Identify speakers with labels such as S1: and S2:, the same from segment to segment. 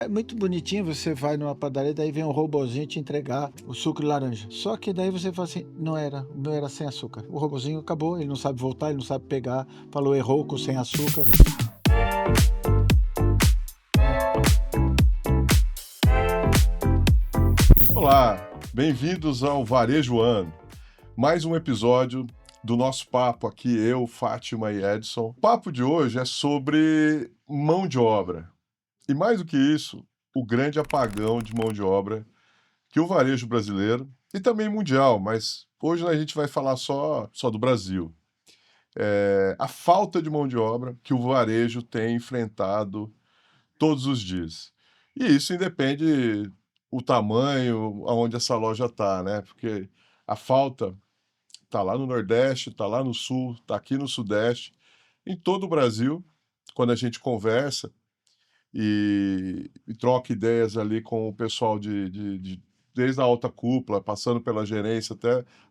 S1: É muito bonitinho, você vai numa padaria, daí vem um robozinho te entregar o suco de laranja. Só que daí você fala assim: "Não era, o meu era sem açúcar". O robozinho acabou, ele não sabe voltar, ele não sabe pegar, falou errou com sem açúcar.
S2: Olá, bem-vindos ao Varejo Ano, mais um episódio do nosso papo aqui, eu, Fátima e Edson. O papo de hoje é sobre mão de obra. E mais do que isso, o grande apagão de mão de obra que o varejo brasileiro e também mundial, mas hoje a gente vai falar só do Brasil. A falta de mão de obra que o varejo tem enfrentado todos os dias. E isso independe o tamanho, aonde essa loja está, né? Porque a falta está lá no Nordeste, está lá no Sul, está aqui no Sudeste, em todo o Brasil. Quando a gente conversa e troca ideias ali com o pessoal desde a alta cúpula, passando pela gerência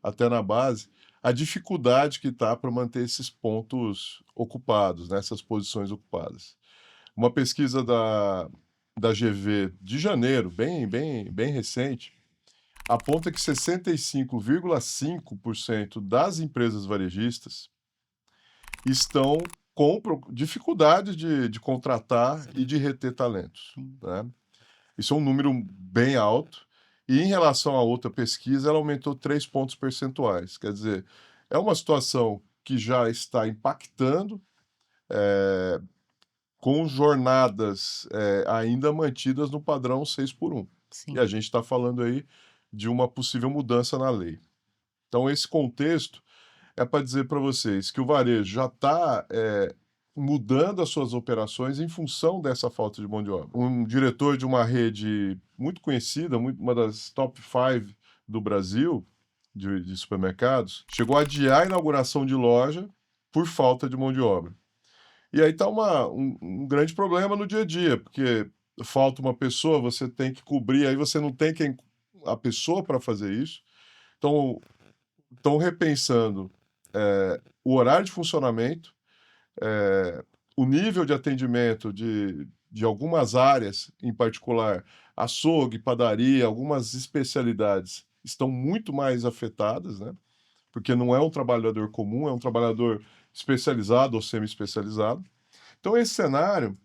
S2: até na base, a dificuldade que está para manter esses pontos ocupados, né, essas posições ocupadas. Uma pesquisa da GV de janeiro, bem recente, aponta que 65,5% das empresas varejistas estão com dificuldade de contratar e de reter talentos, né? Isso é um número bem alto, e em relação a outra pesquisa, ela aumentou 3 pontos percentuais. Quer dizer, é uma situação que já está impactando, eh, com jornadas, ainda mantidas no padrão 6 por 1. E
S3: Sim.
S2: a gente está falando aí de uma possível mudança na lei. Então esse contexto é para dizer para vocês que o varejo já está mudando as suas operações em função dessa falta de mão de obra. Um diretor de uma rede muito conhecida, uma das top 5 do Brasil, de supermercados, chegou a adiar a inauguração de loja por falta de mão de obra. E aí está um grande problema no dia a dia, porque falta uma pessoa, você tem que cobrir, aí você não tem a pessoa para fazer isso. Então, estão repensando o horário de funcionamento, o nível de atendimento de algumas áreas, em particular açougue, padaria, algumas especialidades estão muito mais afetadas, né? Porque não é um trabalhador comum, é um trabalhador especializado ou semi-especializado. Então, esse cenário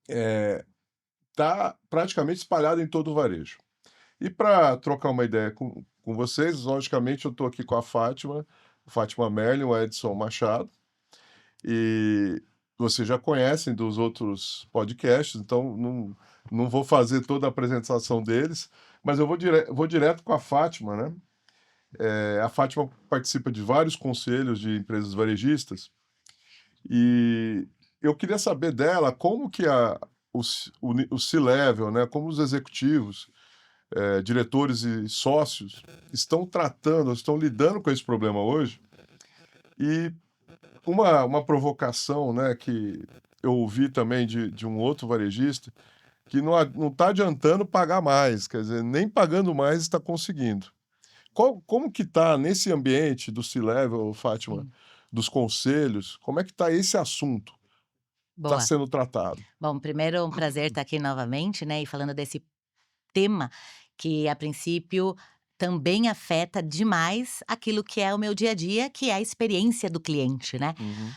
S2: está praticamente espalhado em todo o varejo. E para trocar uma ideia com vocês, logicamente eu estou aqui com a Fátima Merlin, o Edson Machado, e vocês já conhecem dos outros podcasts, então não vou fazer toda a apresentação deles, mas eu vou direto com a Fátima, né? A Fátima participa de vários conselhos de empresas varejistas, e eu queria saber dela como que o C-Level, né, como os executivos, diretores e sócios estão tratando, estão lidando com esse problema hoje. E uma provocação, né, que eu ouvi também de um outro varejista, que não está adiantando pagar mais, quer dizer, nem pagando mais está conseguindo. Como que está nesse ambiente do C-Level, Fátima,
S3: Sim.
S2: dos conselhos, como é que está esse assunto? Está
S3: Boa.
S2: sendo tratado?
S3: Bom, primeiro é um prazer estar aqui novamente, né, e falando desse tema que, a princípio, também afeta demais aquilo que é o meu dia a dia, que é a experiência do cliente, né.
S2: Uhum.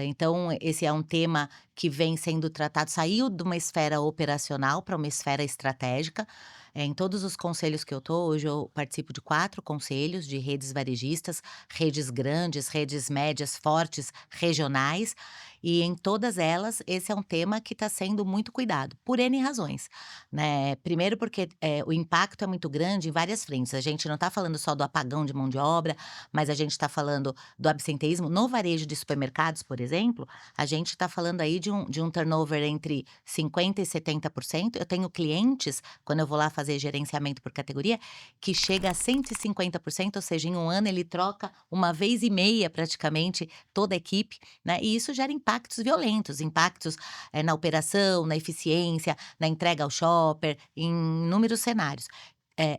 S3: Então esse é um tema que vem sendo tratado, saiu de uma esfera operacional para uma esfera estratégica. Em todos os conselhos que eu tô, hoje eu participo de 4 conselhos de redes varejistas, redes grandes, redes médias, fortes, regionais, e em todas elas esse é um tema que está sendo muito cuidado, por N razões, né. Primeiro porque, o impacto é muito grande em várias frentes, a gente não está falando só do apagão de mão de obra, mas a gente está falando do absenteísmo. No varejo de supermercados, por exemplo, a gente está falando aí de um turnover entre 50% e 70%. Eu tenho clientes, quando eu vou lá fazer gerenciamento por categoria, que chega a 150%, ou seja, em um ano ele troca uma vez e meia praticamente toda a equipe, né, e isso gera impactos violentos, impactos, na operação, na eficiência, na entrega ao shopper, em inúmeros cenários.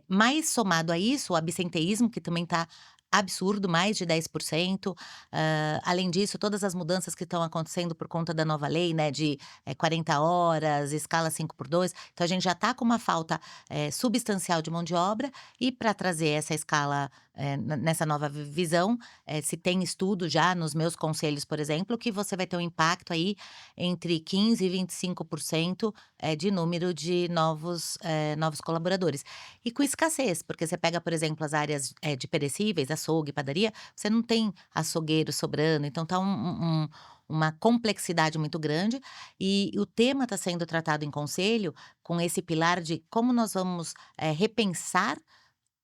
S3: Mais somado a isso, o absenteísmo que também está absurdo, mais de 10%. Além disso, todas as mudanças que estão acontecendo por conta da nova lei, né, de 40 horas, escala 5x2. Então a gente já está com uma falta, substancial de mão de obra e para trazer essa escala, nessa nova visão, se tem estudo já nos meus conselhos, por exemplo, que você vai ter um impacto aí entre 15 e 25%, de número de novos colaboradores. E com escassez, porque você pega, por exemplo, as áreas, de perecíveis, açougue, padaria, você não tem açougueiro sobrando, então tá uma complexidade muito grande, e o tema está sendo tratado em conselho com esse pilar de como nós vamos, repensar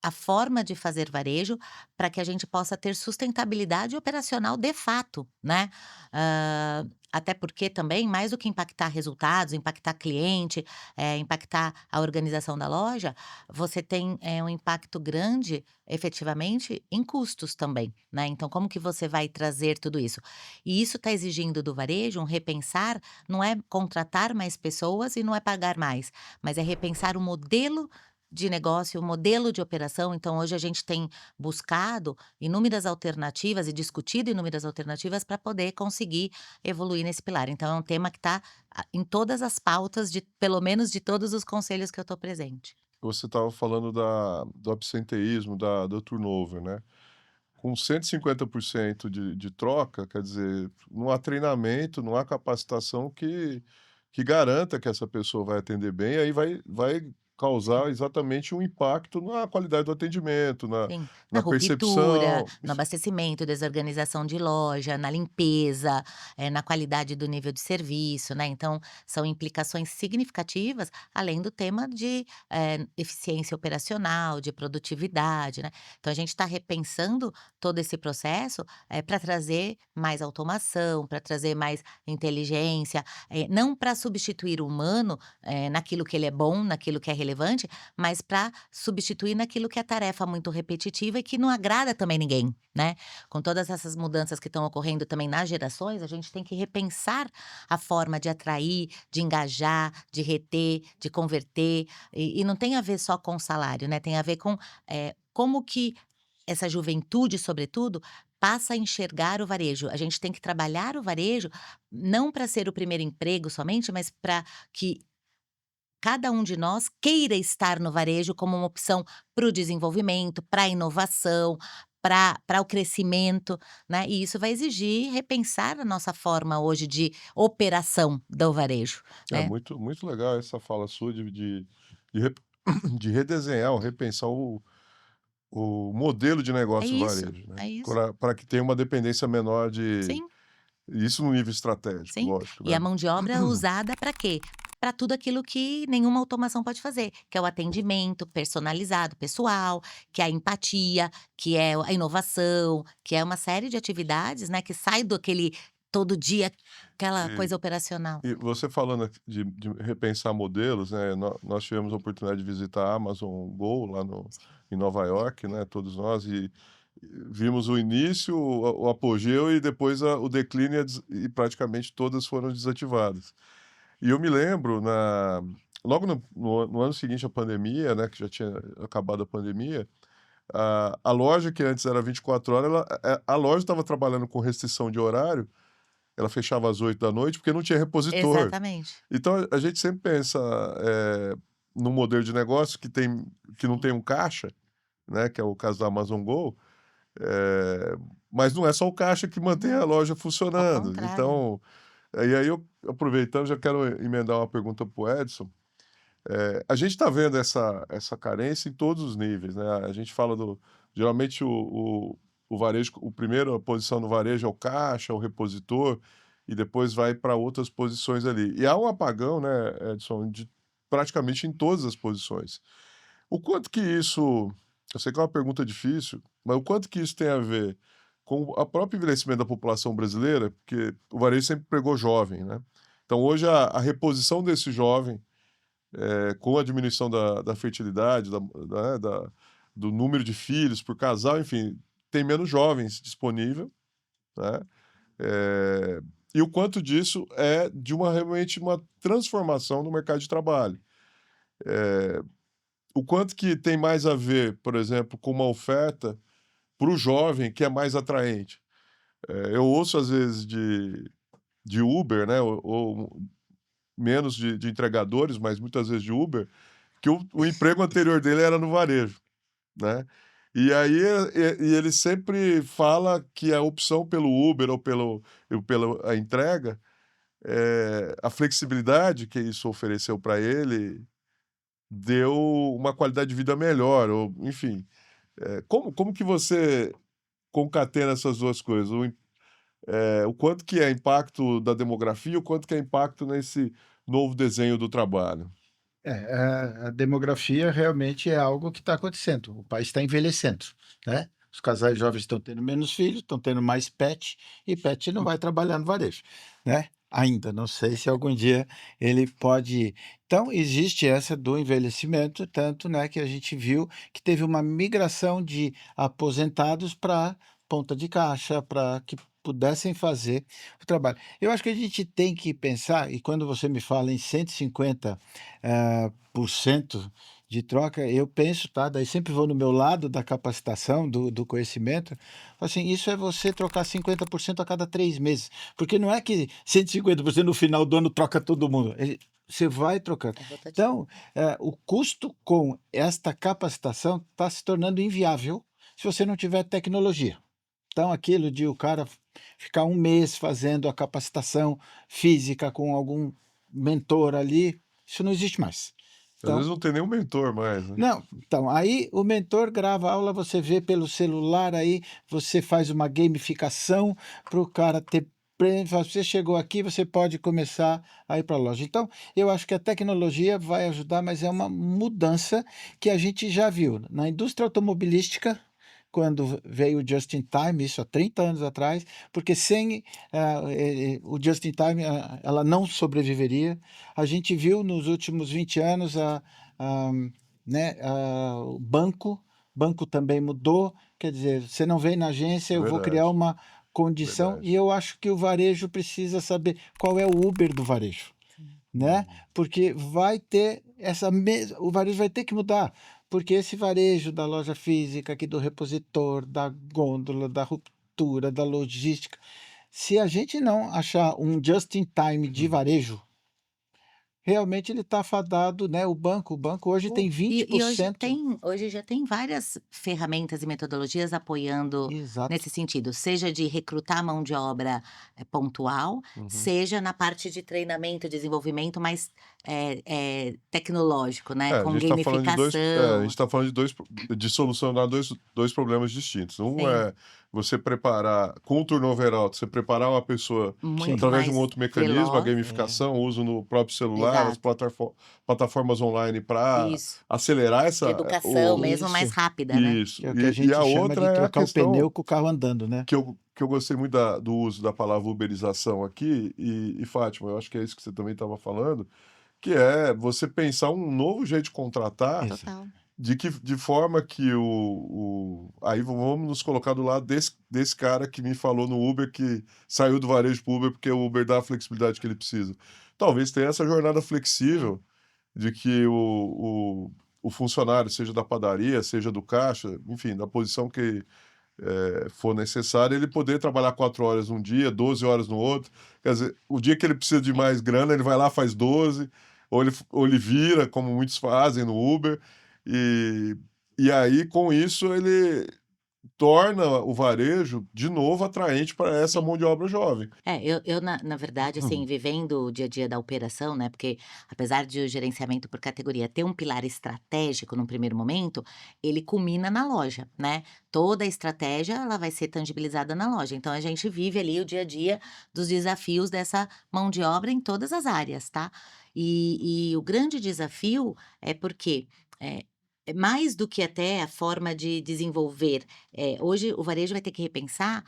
S3: a forma de fazer varejo para que a gente possa ter sustentabilidade operacional de fato, né. Até porque também, mais do que impactar resultados, impactar cliente, impactar a organização da loja, você tem, um impacto grande, efetivamente, em custos também, né. Então como que você vai trazer tudo isso? E isso está exigindo do varejo um repensar, não é contratar mais pessoas e não é pagar mais, mas é repensar o modelo de negócio, o modelo de operação. Então, hoje a gente tem buscado inúmeras alternativas e discutido inúmeras alternativas para poder conseguir evoluir nesse pilar. Então, é um tema que está em todas as pautas de, pelo menos, de todos os conselhos que eu estou presente.
S2: Você estava falando do absenteísmo, do turnover, né? Com 150% de troca, quer dizer, não há treinamento, não há capacitação que garanta que essa pessoa vai atender bem, aí vai causar exatamente um impacto na qualidade do atendimento,
S3: Sim, na
S2: na
S3: ruptura,
S2: percepção.
S3: no abastecimento, desorganização de loja, na limpeza, na qualidade do nível de serviço, né. Então, são implicações significativas, além do tema de, eficiência operacional, de produtividade, né. Então a gente está repensando todo esse processo, pra trazer mais automação, para trazer mais inteligência, não para substituir o humano, naquilo que ele é bom, naquilo que é relevante, mas para substituir naquilo que é tarefa muito repetitiva e que não agrada também ninguém, né. Com todas essas mudanças que estão ocorrendo também nas gerações, a gente tem que repensar a forma de atrair, de engajar, de reter, de converter, e não tem a ver só com o salário, né, tem a ver com, como que essa juventude, sobretudo, passa a enxergar o varejo. A gente tem que trabalhar o varejo não para ser o primeiro emprego somente, mas para que cada um de nós queira estar no varejo como uma opção para o desenvolvimento, para a inovação, para o crescimento, né, e isso vai exigir repensar a nossa forma hoje de operação do varejo,
S2: É
S3: né.
S2: muito legal essa fala sua de rep de redesenhar ou repensar o modelo de
S3: É
S2: negócio do
S3: isso,
S2: varejo, né,
S3: é isso.
S2: para que tenha uma dependência menor de
S3: Sim.
S2: isso no nível estratégico,
S3: Sim,
S2: lógico,
S3: e
S2: né.
S3: a mão de obra usada para quê? Para tudo aquilo que nenhuma automação pode fazer, que é o atendimento personalizado, pessoal, que é a empatia, que é a inovação, que é uma série de atividades, né, que sai do aquele todo dia, aquela
S2: E
S3: coisa operacional.
S2: e você falando aqui de repensar modelos, né, nós tivemos a oportunidade de visitar a Amazon Go lá no em Nova York, né, todos nós, e vimos o início, o apogeu e depois o declínio e praticamente todas foram desativadas. E eu me lembro logo no ano seguinte à pandemia, né, que já tinha acabado a pandemia, a loja que antes era 24 horas, a loja estava trabalhando com restrição de horário, ela fechava às 8 da noite porque não tinha repositor.
S3: Exatamente.
S2: Então a gente sempre pensa, num modelo de negócio que não tem um caixa, né, que é o caso da Amazon Go, eh, mas não é só o caixa que mantém a
S3: Não,
S2: loja
S3: ao
S2: funcionando.
S3: contrário.
S2: Então, e aí eu aproveitando, já quero emendar uma pergunta para o Edson. A gente está vendo essa carência em todos os níveis, né, a gente fala geralmente o varejo, o primeiro a posição no varejo é o caixa, o repositor, e depois vai para outras posições ali. E há um apagão, né, Edson, de praticamente em todas as posições. O quanto que isso, eu sei que é uma pergunta difícil, mas o quanto que isso tem a ver com o próprio envelhecimento da população brasileira, porque o varejo sempre pregou jovem, né. Então hoje a reposição desse jovem, com a diminuição da fertilidade, do número de filhos por casal, enfim, tem menos jovens disponível, né, eh, e o quanto disso é de realmente uma transformação no mercado de trabalho. O quanto que tem mais a ver, por exemplo, com uma oferta para o jovem que é mais atraente? Eu ouço às vezes de Uber, né, ou menos de entregadores, mas muitas vezes de Uber, que o emprego anterior dele era no varejo, né. E aí, ele sempre fala que a opção pelo Uber ou pela a entrega, a flexibilidade que isso ofereceu para ele, deu uma qualidade de vida melhor ou enfim. Como que você concatena essas 2 coisas? O quanto que é impacto da demografia, o quanto que é impacto nesse novo desenho do trabalho?
S1: A demografia realmente é algo que está acontecendo. O país está envelhecendo, né? Os casais jovens estão tendo menos filhos, estão tendo mais pet, e pet não vai trabalhar no varejo, né? Ainda, não sei se algum dia ele pode ir. Então, existe essa do envelhecimento, tanto, né, que a gente viu que teve uma migração de aposentados para ponta de caixa, para que pudessem fazer o trabalho. Eu acho que a gente tem que pensar, e quando você me fala em 150 por cento de troca, eu penso, tá, daí sempre vou no meu lado da capacitação, do conhecimento, assim, isso é você trocar 50% a cada 3 meses, porque não é que 150% no final do ano troca todo mundo, você vai trocando.
S3: É rotativo.
S1: Então, o custo com esta capacitação está se tornando inviável se você não tiver tecnologia. Então aquilo de o cara ficar um mês fazendo a capacitação física com algum mentor ali, isso não existe mais.
S2: Às vezes
S1: Então
S2: não tem nenhum mentor mais, né.
S1: não, então, aí o mentor grava a aula, você vê pelo celular, aí você faz uma gamificação para o cara ter prêmio, fala: "Você chegou aqui, você pode começar a ir para a loja". Então, eu acho que a tecnologia vai ajudar, mas é uma mudança que a gente já viu na indústria automobilística, quando veio o just in time, isso há 30 anos atrás, porque sem, o just in time, ela não sobreviveria. A gente viu nos últimos 20 anos a né, o banco também mudou, quer dizer, você não vem na agência,
S2: É
S1: eu vou criar
S2: verdade,
S1: uma condição,
S2: verdade.
S1: e eu acho que o varejo precisa saber qual é o Uber do varejo,
S3: Sim.
S1: né, porque vai ter essa mes o varejo vai ter que mudar, porque esse varejo da loja física, aqui do repositor, da gôndola, da ruptura, da logística, se a gente não achar um just in time de
S2: Uhum.
S1: varejo, realmente ele está fadado, né, o banco hoje tem vinte por
S3: E hoje
S1: cento
S3: já tem várias ferramentas e metodologias apoiando
S1: Exato.
S3: nesse sentido, seja de recrutar mão de obra, pontual,
S2: Uhum.
S3: seja na parte de treinamento e desenvolvimento mais, tecnológico, né,
S2: A
S3: com
S2: gente está falando de a gente
S3: gamificação.
S2: tá falando de solucionar dois problemas distintos. Um
S3: Sim,
S2: é você preparar com o turnover alto, você preparar uma pessoa
S1: Sim,
S3: muito
S2: através de um
S3: mais
S2: outro mecanismo, a
S3: veloz.
S2: gamificação, o uso no próprio celular, as
S3: Exato,
S2: plataformas online para
S3: isso.
S2: acelerar
S3: De
S2: essa
S3: educação
S2: o
S3: mesmo mais
S1: isso,
S3: rápida, né.
S2: isso.
S1: que é o que a
S2: E a
S1: gente chama de
S2: outra é a
S1: trocar o
S2: questão
S1: pneu com o carro andando, né.
S2: que eu gostei muito do uso da palavra uberização aqui, Fátima, eu acho que é isso que você também estava falando, que é você pensar um novo jeito de contratar,
S1: Exa
S3: Total.
S2: de forma que aí vamos nos colocar do lado desse cara que me falou no Uber que saiu do varejo para o Uber, porque o Uber dá a flexibilidade que ele precisa. Talvez tenha essa jornada
S3: Sim.
S2: flexível de que o funcionário, seja da padaria, seja do caixa, enfim, da posição que, for necessária, ele poder trabalhar 4 horas um dia, 12 horas no outro. Quer dizer, o dia que ele precisa de mais grana, ele vai lá, faz 12, ou ele vira, como muitos fazem no Uber, e e aí, com isso, ele torna o varejo, de novo, atraente para essa
S3: Sim.
S2: mão de obra jovem.
S3: Eu na verdade, assim, vivendo o dia a dia da operação, né, porque apesar de o gerenciamento por categoria ter um pilar estratégico num primeiro momento, ele culmina na loja, né. Toda a estratégia, ela vai ser tangibilizada na loja, então a gente vive ali o dia a dia dos desafios dessa mão de obra em todas as áreas, tá. E o grande desafio é porque, eh, mais do que até a forma de desenvolver, hoje o varejo vai ter que repensar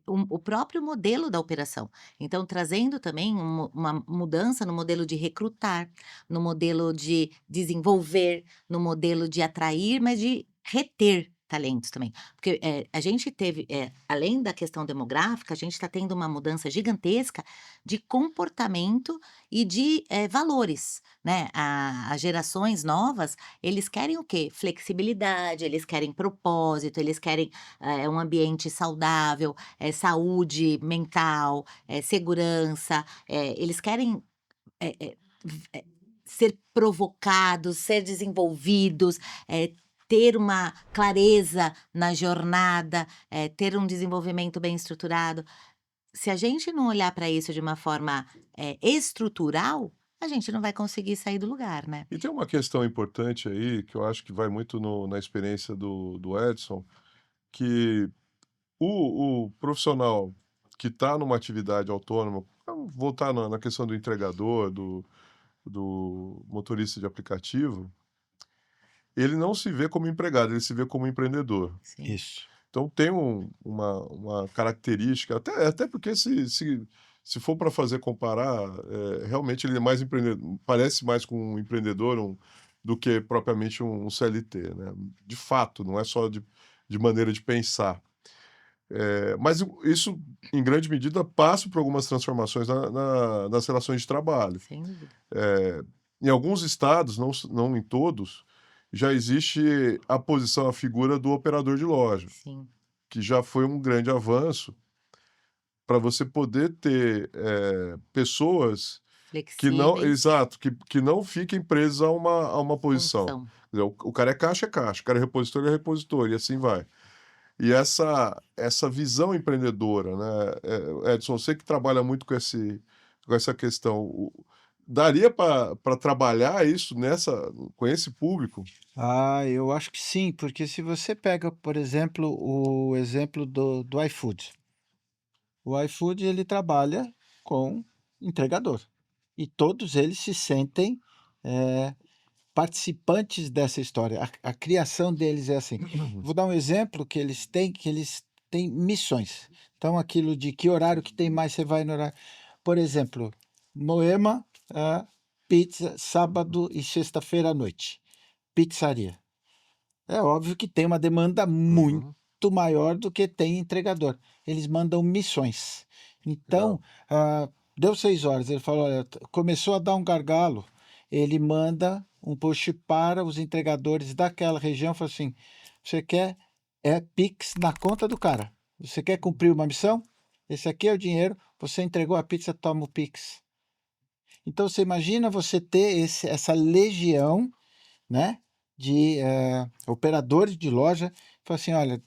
S3: o próprio modelo da operação. Então, trazendo também uma mudança no modelo de recrutar, no modelo de desenvolver, no modelo de atrair, mas de reter. talentos também. Porque, a gente teve, além da questão demográfica, a gente está tendo uma mudança gigantesca de comportamento e de, valores, né. As gerações novas, eles querem o quê? Flexibilidade, eles querem propósito, eles querem, um ambiente saudável, saúde mental, segurança, eles querem, eh eh, ser provocados, ser desenvolvidos, ter uma clareza na jornada, ter um desenvolvimento bem estruturado. Se a gente não olhar para isso de uma forma, estrutural, a gente não vai conseguir sair do lugar, né.
S2: E tem uma questão importante aí, que eu acho que vai muito na experiência do Edson, que o profissional que está numa atividade autônoma, vamos voltar na questão do entregador, do motorista de aplicativo, ele não se vê como empregado, ele se vê como empreendedor.
S3: Sim,
S1: Isso.
S2: Então tem uma característica, até porque se for para fazer comparar, realmente ele é mais empreendedor, parece mais com um empreendedor do que propriamente um CLT, né? De fato, não é só de maneira de pensar. Mas isso, em grande medida, passa por algumas transformações nas relações de trabalho.
S3: sem dúvida.
S2: Eh, Em alguns estados, não em todos, já existe a posição, a figura do operador de loja,
S3: Sim,
S2: que já foi um grande avanço para você poder ter, pessoas que não,
S3: flexíveis,
S2: exato, que não fiquem presas a uma posição.
S3: função.
S2: Quer dizer, o cara é caixa, o cara é repositor, e assim vai. E essa visão empreendedora, né, Edson, você que trabalha muito com essa questão, daria para trabalhar isso com esse público?
S1: Eu acho que sim, porque se você pega, por exemplo, o exemplo do iFood. O iFood ele trabalha com entregador, e todos eles se sentem, eh, participantes dessa história. A criação deles é assim. Vou dar um exemplo que eles têm missões. Então aquilo de que horário que tem mais, você vai no horário. Por exemplo, Moema, pizza sábado e sexta-feira à noite, pizzaria. É óbvio que tem uma demanda muito
S2: Uhum,
S1: maior do que tem entregador. Eles mandam missões.
S2: legal.
S1: Então, deu 6 horas, ele falou: "Olha, começou a dar um gargalo", ele manda um push para os entregadores daquela região, fala assim: "Você quer Pix na conta do cara. Você quer cumprir uma missão? Esse aqui é o dinheiro, você entregou a pizza, toma o Pix". Então você imagina você ter essa legião, né, de, operadores de loja, fala assim: "Olha,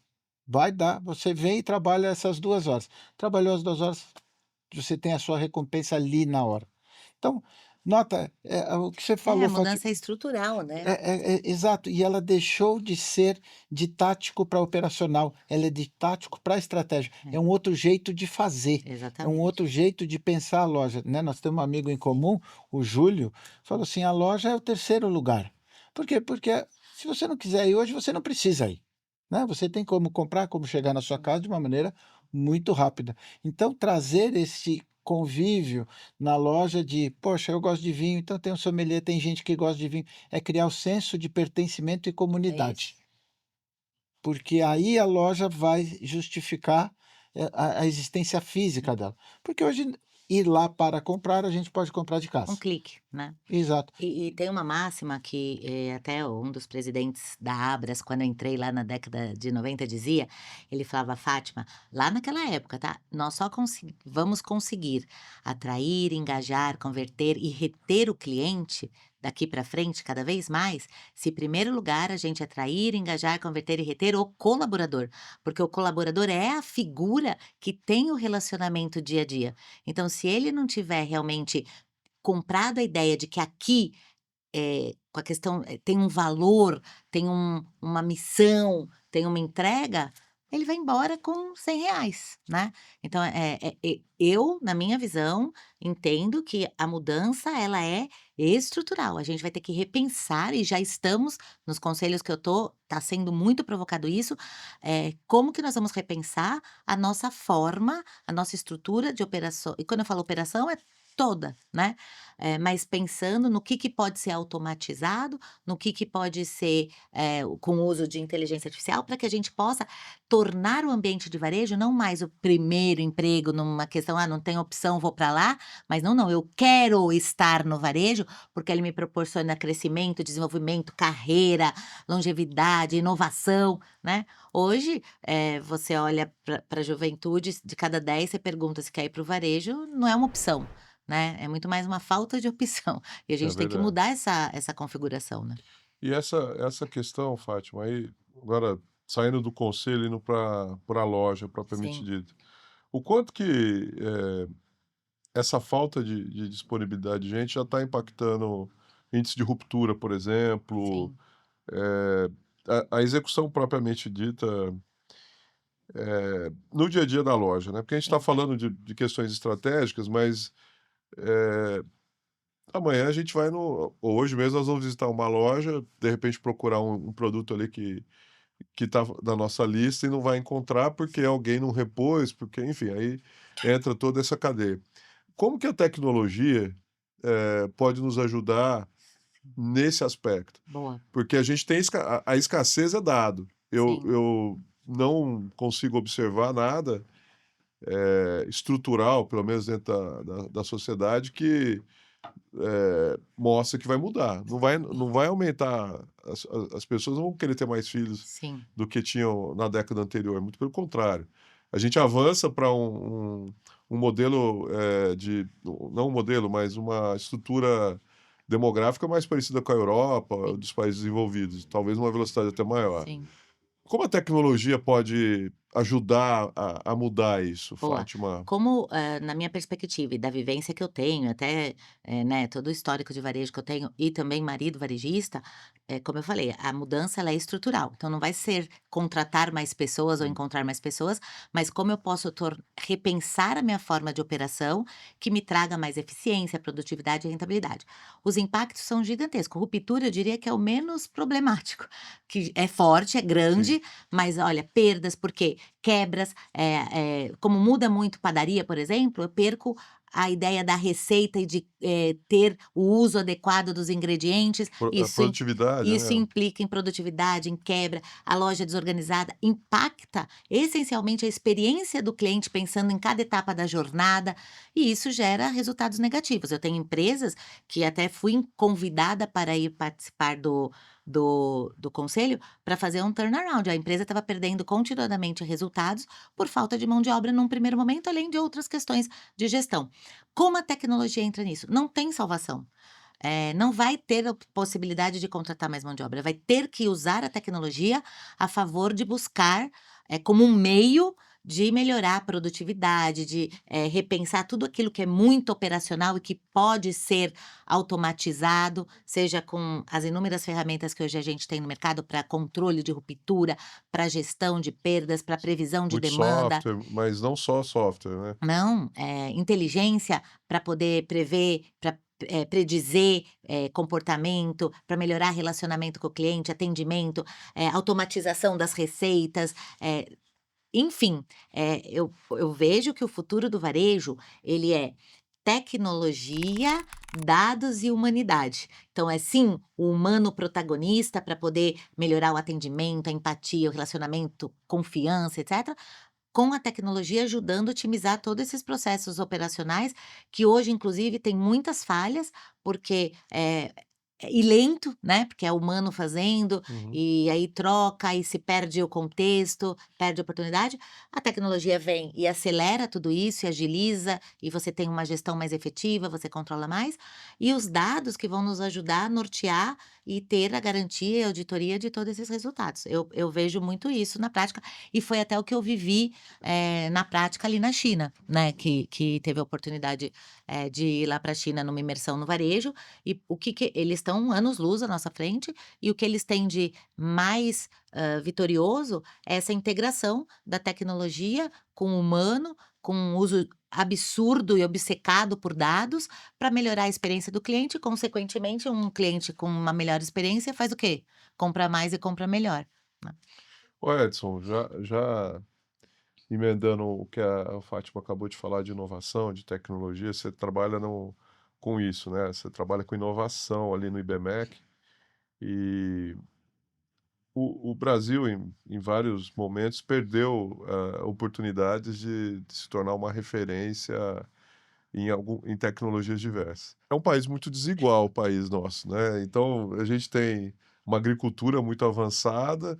S1: vai dar, você vem e trabalha essas 2 horas. Trabalhou as 2 horas, você tem a sua recompensa ali na hora". Então, nota, o que você
S3: É, a
S1: falou, Fati
S3: mudança é estrutural, né.
S1: exato, e ela deixou de ser de tático para operacional, ela é de tático para estratégia. É
S3: É,
S1: um outro jeito de fazer, é um
S3: exatamente.
S1: outro jeito de pensar a loja, né. Nós temos um amigo em comum, o Júlio, falou assim: "A loja é o terceiro lugar". Por quê? Porque se você não quiser ir hoje, você não precisa ir, né. Você tem como comprar, como chegar na sua casa de uma maneira muito rápida. Então trazer esse convívio na loja de: "Poxa, eu gosto de vinho, então tem um sommelier, tem gente que gosta de vinho", é criar o senso de pertencimento e
S3: É isso.
S1: comunidade, porque aí a loja vai justificar, a existência física dela. Porque hoje ir lá para comprar, a gente pode comprar de
S3: Um
S1: casa.
S3: clique, né.
S1: Exato.
S3: E tem uma máxima que, até um dos presidentes da Abras, quando eu entrei lá na década de 90 dizia, ele falava: "Fátima, lá naquela época, tá, nós só vamos conseguir atrair, engajar, converter e reter o cliente daqui para frente cada vez mais, se em primeiro lugar a gente atrair, engajar, converter e reter o colaborador, porque o colaborador é a figura que tem o relacionamento dia a dia. Então se ele não tiver realmente comprado a ideia de que aqui, com a questão, tem um valor, tem uma missão, tem uma entrega, ele vai embora com R$ 100, né. Então, eu, na minha visão, entendo que a mudança ela é estrutural, a gente vai ter que repensar e já estamos nos conselhos que eu tô, tá sendo muito provocado isso, como que nós vamos repensar a nossa forma, a nossa estrutura de operação e quando eu falo operação, é toda, né? Mas pensando no que pode ser automatizado, no que pode ser com o uso de inteligência artificial, para que a gente possa tornar o ambiente de varejo não mais o primeiro emprego numa questão, não tem opção, vou para lá, mas não, eu quero estar no varejo, porque ele me proporciona crescimento, desenvolvimento, carreira, longevidade, inovação, né? Hoje, você olha para a juventude, de cada 10 você pergunta se quer ir para o varejo, não é uma opção, né? É muito mais uma falta de opção. E a
S2: É
S3: gente tem que
S2: verdade.
S3: mudar essa configuração, né?
S2: E essa questão, Fátima, aí, agora saindo do conselho e indo para a loja propriamente
S3: Sim,
S2: dita, o quanto que essa falta de disponibilidade de gente já está impactando índice de ruptura, por exemplo,
S3: sim,
S2: eh, a execução propriamente dita, no dia a dia da loja, né? Porque a gente está
S3: sim.
S2: falando de questões estratégicas, mas eh, amanhã a gente vai no. Ou hoje mesmo nós vamos visitar uma loja, de repente procurar um produto ali que está na nossa lista e não vai encontrar porque alguém não repôs, porque, enfim, aí entra toda essa cadeia. Como que a tecnologia pode nos ajudar nesse aspecto?
S3: Boa.
S2: Porque a gente tem a escassez é dado.
S3: Sim,
S2: Eu não consigo observar nada estrutural, pelo menos dentro da sociedade, que mostra que vai mudar. Não vai aumentar. As pessoas não vão querer ter mais filhos
S3: sim.
S2: do que tinham na década anterior, muito pelo contrário. A gente avança para um modelo não um modelo, mas uma estrutura demográfica mais parecida com a Europa,
S3: Sim,
S2: dos países desenvolvidos, talvez uma velocidade até maior.
S3: sim.
S2: Como a tecnologia pode ajudar a mudar isso,
S3: Boa.
S2: Fátima?
S3: Como, na minha perspectiva e da vivência que eu tenho, até, né, todo o histórico de varejo que eu tenho e também marido varejista, como eu falei, a mudança ela é estrutural. Então não vai ser contratar mais pessoas ou
S2: Hum.
S3: encontrar mais pessoas, mas como eu posso repensar a minha forma de operação que me traga mais eficiência, produtividade e rentabilidade. Os impactos são gigantescos. Ruptura, eu diria que é o menos problemático, que é forte, é
S2: Sim.
S3: grande, mas olha, perdas, porque quebras, como muda muito padaria, por exemplo, eu perco a ideia da receita e de, ter o uso adequado dos ingredientes,
S2: A produtividade,
S3: isso
S2: né?
S3: implica em produtividade, em quebra, a loja desorganizada impacta essencialmente a experiência do cliente pensando em cada etapa da jornada, e isso gera resultados negativos. Eu tenho empresas que até fui convidada para ir participar do conselho para fazer um turnaround. A empresa estava perdendo continuadamente resultados por falta de mão de obra num primeiro momento, além de outras questões de gestão. Como a tecnologia entra nisso? Não tem salvação. Não vai ter a possibilidade de contratar mais mão de obra, vai ter que usar a tecnologia a favor de buscar, como um meio de melhorar a produtividade, de, repensar tudo aquilo que é muito operacional e que pode ser automatizado, seja com as inúmeras ferramentas que hoje a gente tem no mercado para controle de ruptura, para gestão de perdas, para previsão de
S2: Muito
S3: demanda.
S2: software, mas não só software, né?
S3: Não, inteligência para poder prever, para predizer, comportamento, para melhorar relacionamento com o cliente, atendimento, automatização das receitas, enfim, eu vejo que o futuro do varejo, ele é tecnologia, dados e humanidade. Então é sim, o humano protagonista para poder melhorar o atendimento, a empatia, o relacionamento, confiança, etc. Com a tecnologia ajudando a otimizar todos esses processos operacionais, que hoje inclusive tem muitas falhas, porque, e lento, né, porque é humano fazendo,
S2: Uhum.
S3: e aí troca, e se perde o contexto, perde a oportunidade. A tecnologia vem e acelera tudo isso, e agiliza, e você tem uma gestão mais efetiva, você controla mais, e os dados que vão nos ajudar a nortear e ter a garantia e auditoria de todos esses resultados. Eu vejo muito isso na prática, e foi até o que eu vivi na prática ali na China, né, que teve a oportunidade, de ir lá para a China numa imersão no varejo, e o que eles estão anos-luz à nossa frente, e o que eles têm de mais, vitorioso é essa integração da tecnologia com o humano, com um uso absurdo e obcecado por dados, para melhorar a experiência do cliente e, consequentemente, um cliente com uma melhor experiência faz o quê? Compra mais e compra melhor, né.
S2: Ô Edson, já emendando o que a Fátima acabou de falar de inovação, de tecnologia, você trabalha com isso, né? Você trabalha com inovação ali no IBMEC e o Brasil, em vários momentos, perdeu oportunidades de se tornar uma referência em tecnologias diversas. É um país muito desigual, o país nosso, né? Então, a gente tem uma agricultura muito avançada,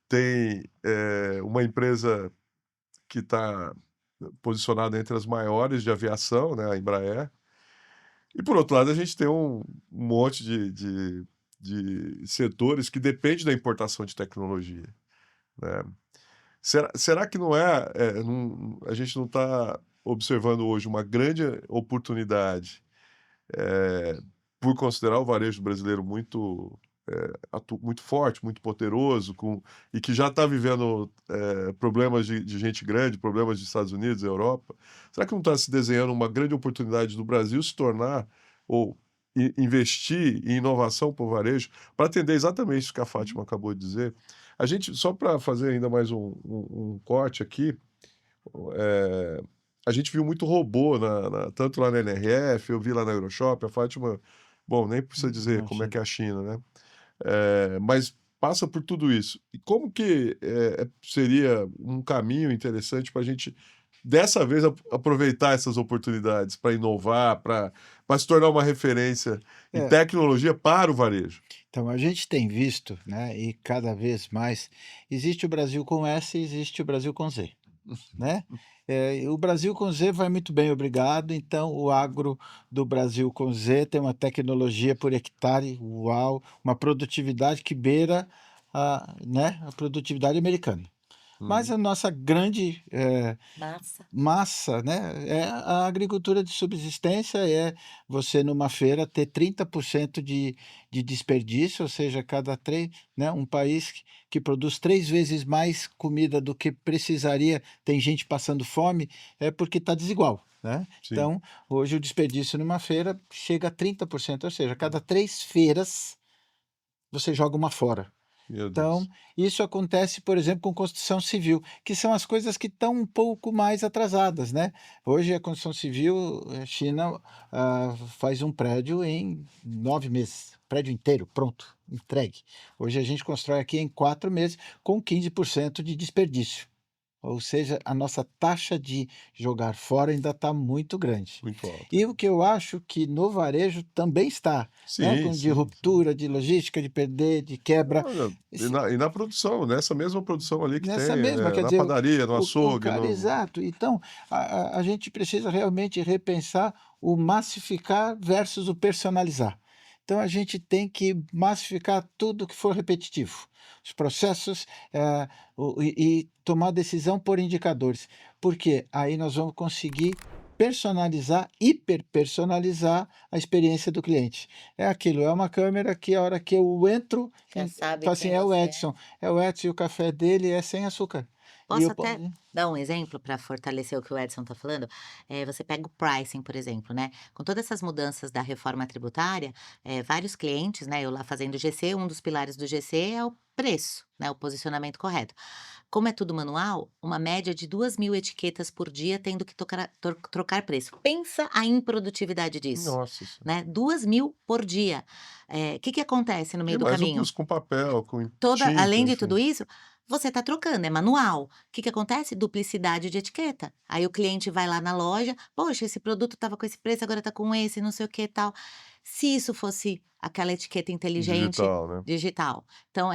S2: tem uma empresa que está posicionada entre as maiores de aviação, né, a Embraer, e por outro lado a gente tem um monte de setores que dependem da importação de tecnologia, né? Será que não a gente não está observando hoje uma grande oportunidade, eh, por considerar o varejo brasileiro muito forte, muito poderoso, e que já está vivendo problemas de gente grande, problemas dos Estados Unidos, Europa. Será que não está se desenhando uma grande oportunidade do Brasil se tornar ou investir em inovação para o varejo, para atender exatamente isso que a Fátima acabou de dizer? A gente, só para fazer ainda mais um corte aqui, eh, a gente viu muito robô tanto lá na NRF, eu vi lá na Euroshop, a Fátima, bom, nem precisa dizer como é
S1: Imagina.
S2: que é a China, né? Mas passa por tudo isso. E como que seria um caminho interessante para a gente, dessa vez, aproveitar essas oportunidades para inovar, para se tornar uma referência em
S1: É,
S2: tecnologia para o varejo?
S1: então a gente tem visto, né, e cada vez mais, existe o Brasil com S e existe o Brasil com Z. Né? O Brasil com Z vai muito bem, obrigado. Então, o agro do Brasil com Z tem uma tecnologia por hectare, uau, uma produtividade que beira a produtividade americana. Mas
S2: Uhum.
S1: a nossa grande
S3: Massa.
S1: massa, né, é a agricultura de subsistência, é você numa feira ter 30% de desperdício, ou seja, cada 3, né, um país que produz 3 vezes mais comida do que precisaria, tem gente passando fome, é porque está desigual, né.
S2: Sim,
S1: Então, hoje o desperdício numa feira chega a 30%, ou seja, cada 3 feiras você joga uma fora.
S2: meu
S1: Então,
S2: Deus.
S1: isso acontece, por exemplo, com construção civil, que são as coisas que estão um pouco mais atrasadas, né. Hoje a construção civil, China, faz um prédio em 9 meses, prédio inteiro pronto, entregue. Hoje a gente constrói aqui em 4 meses com 15% de desperdício. Ou seja, a nossa taxa de jogar fora ainda está muito grande.
S2: Muito alto.
S1: E o que eu acho que no varejo também está, né,
S2: Sim,
S1: de
S2: sim, sim.
S1: ruptura, de logística, de perder, de quebra.
S2: Olha, e
S1: Esse
S2: na produção, nessa mesma produção ali que
S1: Nessa
S2: tem,
S1: mesma, quer
S2: na
S1: dizer,
S2: padaria, no
S1: o
S2: açougue,
S1: cara
S2: no...
S1: exato. Então, a gente precisa realmente repensar o massificar versus o personalizar. Então, a gente tem que massificar tudo que for repetitivo. Os processos, e tomar decisão por indicadores, porque aí nós vamos conseguir personalizar, hiperpersonalizar a experiência do cliente. É aquilo, é uma câmera que a hora que eu entro,
S3: Já sabe
S1: fala assim:
S3: quem
S1: "É o
S3: você é.
S1: Edson". É o Edson e o café dele é sem açúcar. E
S3: Posso
S1: eu
S3: até
S1: posso
S3: dar um exemplo para fortalecer o que o Edson está falando? Você pega o pricing, por exemplo, né, com todas essas mudanças da reforma tributária, vários clientes, né, eu lá fazendo GC, um dos pilares do GC é o preço, né, o posicionamento correto. Como é tudo manual, uma média de 2.000 etiquetas por dia tendo que trocar preço. Pensa a improdutividade disso,
S2: Nossa senhora.
S3: né, 2.000 por dia. Que acontece no
S2: E
S3: meio do
S2: mais
S3: caminho?
S2: uplos com papel, com
S3: Além
S2: tinta,
S3: de tudo
S2: enfim.
S3: isso, você está trocando, é manual. O que acontece? Duplicidade de etiqueta. Aí o cliente vai lá na loja: "Poxa, esse produto estava com esse preço, agora está com esse, não sei o que, tal". Se isso fosse aquela etiqueta inteligente,
S2: Digital, né.
S3: digital. Então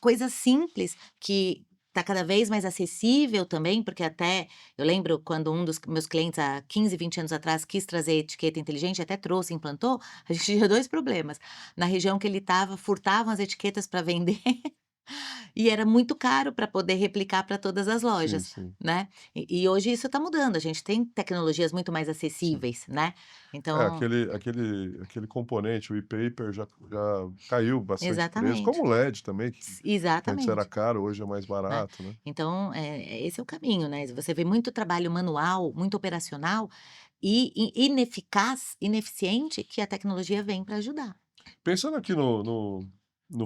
S3: coisa simples que está cada vez mais acessível também, porque até eu lembro quando um dos meus clientes há 15, 20 anos atrás quis trazer etiqueta inteligente, até trouxe, implantou, a gente tinha 2 problemas. Na região que ele estava, furtavam as etiquetas para vender e era muito caro para poder replicar para todas as
S2: Sim,
S3: lojas,
S2: sim,
S3: né. E hoje isso está mudando, a gente tem tecnologias muito mais
S2: sim.
S3: acessíveis, né.
S2: É,
S3: Então
S2: aquele componente, o e-paper já caiu bastante de preço, como
S3: exatamente,
S2: o LED também, que antes era
S3: exatamente,
S2: caro, hoje é mais
S3: né.
S2: barato, né.
S3: Então, esse é o caminho, né, você vê muito trabalho manual, muito operacional e ineficaz, ineficiente, que a tecnologia vem para ajudar.
S2: Pensando aqui no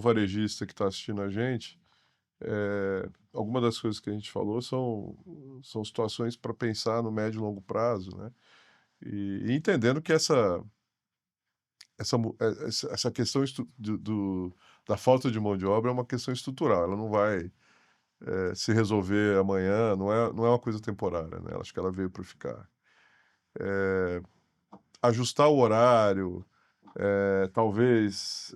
S2: varejista que está assistindo a gente, Algumas das coisas que a gente falou são situações para pensar no médio e longo prazo, né? E entendendo que essa questão da falta de mão de obra é uma questão estrutural, ela não vai se resolver amanhã, não é uma coisa temporária, né? Acho que ela veio para ficar. Ajustar o horário, talvez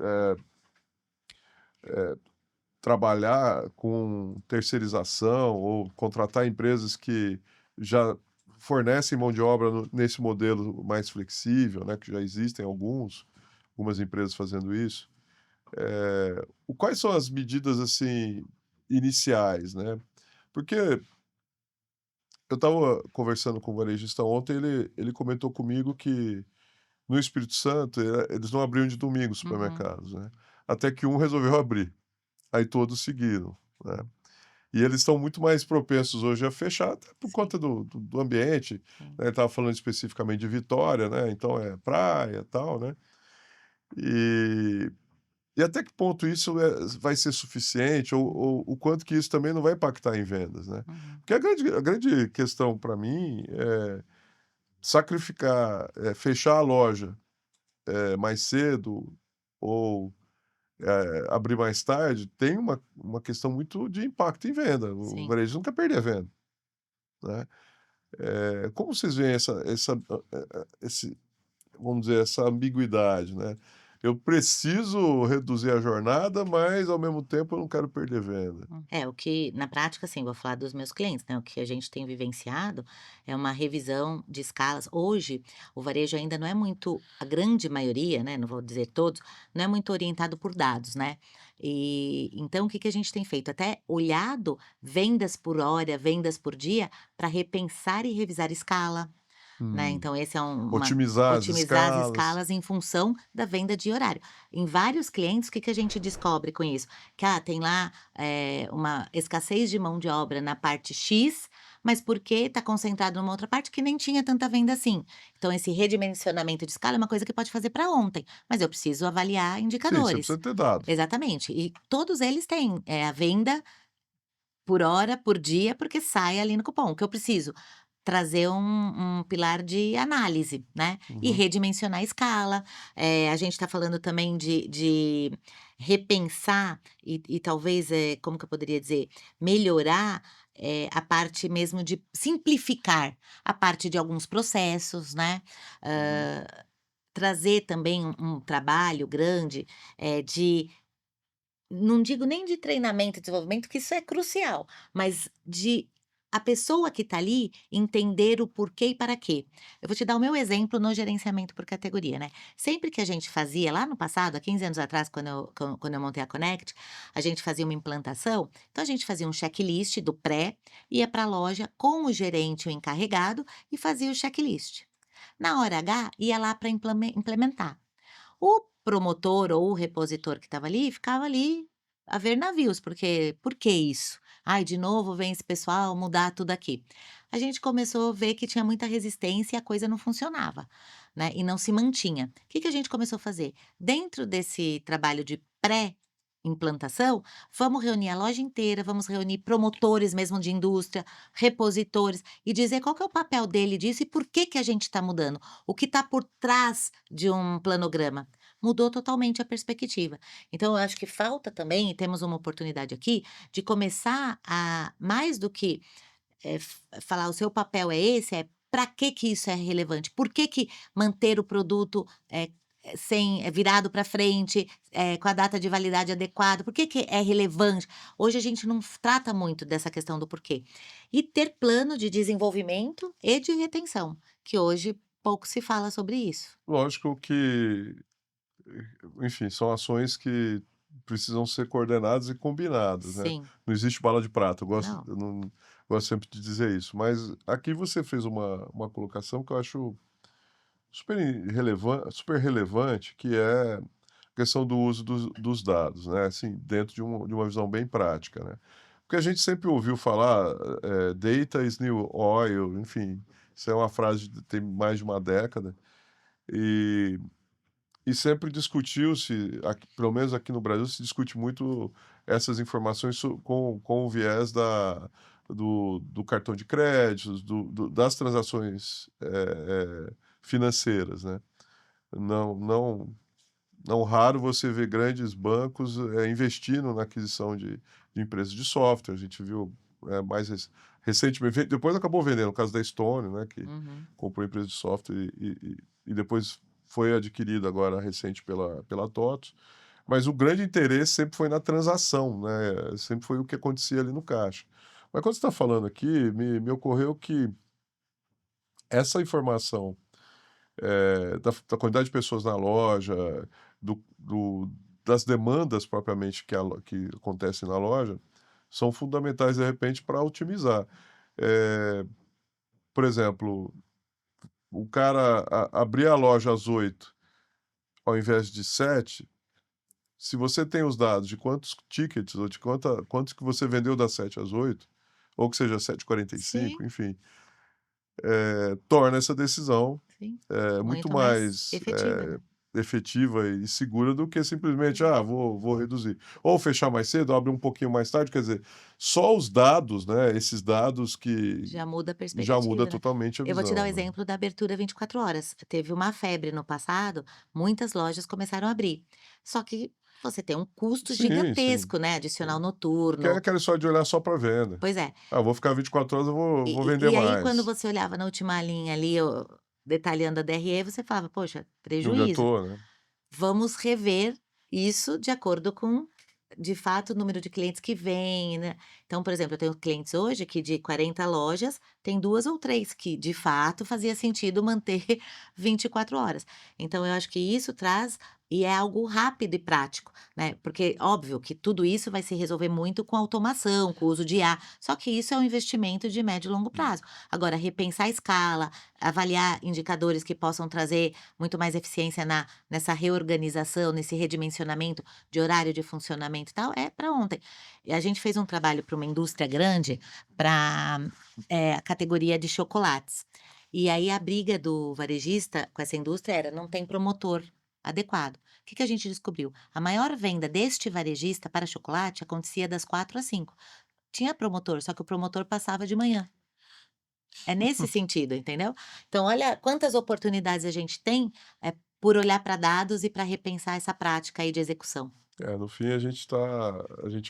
S2: trabalhar com terceirização ou contratar empresas que já fornecem mão de obra nesse modelo mais flexível, né, que já existem algumas empresas fazendo isso. Quais são as medidas assim iniciais, né? Porque eu estava conversando com o varejista ontem, ele comentou comigo que no Espírito Santo eles não abriam de domingo os
S3: Uhum.
S2: supermercados, né? Até que um resolveu abrir, aí todos seguiram, né? E eles estão muito mais propensos hoje a fechar, até por
S3: Sim,
S2: conta do ambiente,
S3: sim.
S2: né, ele estava falando especificamente de Vitória, né, então é praia, e tal, né. E e até que ponto isso vai ser suficiente ou o quanto que isso também não vai impactar em vendas, né.
S3: Uhum.
S2: Porque a grande questão para mim é sacrificar, fechar a loja, mais cedo ou, abrir mais tarde, tem uma questão muito de impacto em venda, o
S3: Sim.
S2: varejo não quer perder a venda, né. Como vocês veem vamos dizer, essa ambiguidade, né? Eu preciso reduzir a jornada, mas ao mesmo tempo eu não quero perder venda.
S3: O que na prática, assim, vou falar dos meus clientes, né, o que a gente tem vivenciado é uma revisão de escalas. Hoje, o varejo ainda não é muito a grande maioria, né, não vou dizer todos, não é muito orientado por dados, né. E, então o que que a gente tem feito? Até olhado vendas por hora, vendas por dia, para repensar e revisar escala, né,
S2: Hum.
S3: então esse é uma
S2: Otimizar as
S3: otimizar as
S2: escalas.
S3: escalas em função da venda de horário. Em vários clientes, o que que a gente descobre com isso? Que, tem lá, uma escassez de mão de obra na parte X, mas porque está concentrado numa outra parte que nem tinha tanta venda assim. Então esse redimensionamento de escala é uma coisa que pode fazer para ontem, mas eu preciso avaliar
S2: Sim, você
S3: indicadores.
S2: precisa ter dados.
S3: Exatamente, e todos eles têm, a venda por hora, por dia, porque sai ali no cupom. O que eu preciso? Trazer um pilar de análise, né, e
S2: Uhum.
S3: redimensionar a escala. A gente está falando também de repensar e talvez, como que eu poderia dizer? Melhorar, a parte mesmo de simplificar a parte de alguns processos, né.
S2: Uhum.
S3: Hã, trazer também um trabalho grande, de não digo nem de treinamento e desenvolvimento, que isso é crucial, mas de a pessoa que está ali entender o porquê e para quê. Eu vou te dar o meu exemplo no gerenciamento por categoria, né. Sempre que a gente fazia lá no passado, há 15 anos atrás, quando eu montei a Connect, a gente fazia uma implantação, então a gente fazia um checklist do pré, ia para a loja com o gerente, o encarregado, e fazia o checklist. Na hora H, ia lá para implementar. O promotor ou o repositor que estava ali, ficava ali a ver navios, porque por que isso? "Ai, de novo vem esse pessoal mudar tudo aqui". A gente começou a ver que tinha muita resistência e a coisa não funcionava, né, e não se mantinha. O que que a gente começou a fazer? Dentro desse trabalho de pré-implantação, vamos reunir a loja inteira, vamos reunir promotores mesmo de indústria, repositores, e dizer qual que é o papel dele disso e por que que a gente está mudando. O que está por trás de um planograma. Mudou totalmente a perspectiva. Então eu acho que falta também, e temos uma oportunidade aqui, de começar a mais do que, falar o seu papel é esse, é para que que isso é relevante? Por que que manter o produto, virado para frente, com a data de validade adequada, por que que é relevante? Hoje a gente não trata muito dessa questão do porquê. E ter plano de desenvolvimento e de retenção, que hoje pouco se fala sobre isso.
S2: Lógico que, enfim, são ações que precisam ser coordenadas e combinadas, né?
S3: Sim,
S2: Não existe bala de prata,
S3: não.
S2: eu não gosto sempre de dizer isso, mas aqui você fez uma colocação que eu acho super relevante, que é a questão do uso dos dados, né, assim, dentro de uma visão bem prática, né. Porque a gente sempre ouviu falar, "Data is new oil", enfim, isso é uma frase de tem mais de uma década, e E sempre discutiu-se, pelo menos aqui no Brasil, se discute muito essas informações com o viés do cartão de créditos, das transações financeiras, né? Não, não, não raro você vê grandes bancos investindo na aquisição de empresas de software. A gente viu mais recentemente, depois acabou vendendo, no caso da Stone, né, que
S3: Uhum.
S2: comprou empresa de software e depois foi adquirida agora recente pela TOTVS. Mas o grande interesse sempre foi na transação, né? Sempre foi o que acontecia ali no caixa. Mas quando você está falando aqui, me ocorreu que essa informação da quantidade de pessoas na loja, das demandas propriamente que acontecem na loja, são fundamentais, de repente, para otimizar. Eh, por exemplo, o cara abrir a loja às 8 ao invés de 7, se você tem os dados de quantos tickets ou de quantos que você vendeu das 7 às 8, ou que seja 7h45,
S3: Sim,
S2: enfim, torna essa decisão
S3: sim.
S2: muito
S3: Muito mais
S2: mais
S3: efetiva, né?
S2: efetiva e segura do que simplesmente, ah, vou reduzir. Ou fechar mais cedo, ou abrir um pouquinho mais tarde, quer dizer, só os dados, né, esses dados que
S3: Já muda a
S2: já muda
S3: perspectiva, né.
S2: totalmente a
S3: Eu vou te dar o
S2: visão, né.
S3: exemplo da abertura 24 horas. Teve uma febre no passado, muitas lojas começaram a abrir. Só que você tem um custo
S2: Sim, sim.
S3: gigantesco, né, adicional
S2: Que é
S3: noturno.
S2: aquela história de olhar só para venda.
S3: Pois é.
S2: Ah, vou ficar 24 horas, eu vou
S3: E
S2: vender
S3: e aí quando
S2: mais.
S3: você olhava na última linha ali, detalhando a DRE, você falava: "Poxa,
S2: Onde eu
S3: prejuízo".
S2: tô, né.
S3: Vamos rever isso de acordo com, de fato, o número de clientes que vem, né. Então, por exemplo, eu tenho clientes hoje que de 40 lojas, tem 2 ou 3 que, de fato, fazia sentido manter 24 horas. Então eu acho que isso traz e é algo rápido e prático, né, porque óbvio que tudo isso vai se resolver muito com automação, com o uso de IA, só que isso é um investimento de médio e longo prazo. Agora repensar a escala, avaliar indicadores que possam trazer muito mais eficiência nessa reorganização, nesse redimensionamento de horário de funcionamento e tal, é para ontem. E a gente fez um trabalho para uma indústria grande, para a categoria de chocolates. E aí a briga do varejista com essa indústria era: não tem promotor adequado. O que que a gente descobriu? A maior venda deste varejista para chocolate acontecia das 4 às 5. Tinha promotor, só que o promotor passava de manhã. É nesse sentido, entendeu? Então olha quantas oportunidades a gente tem, por olhar para dados e para repensar essa prática aí de execução.
S2: No fim a gente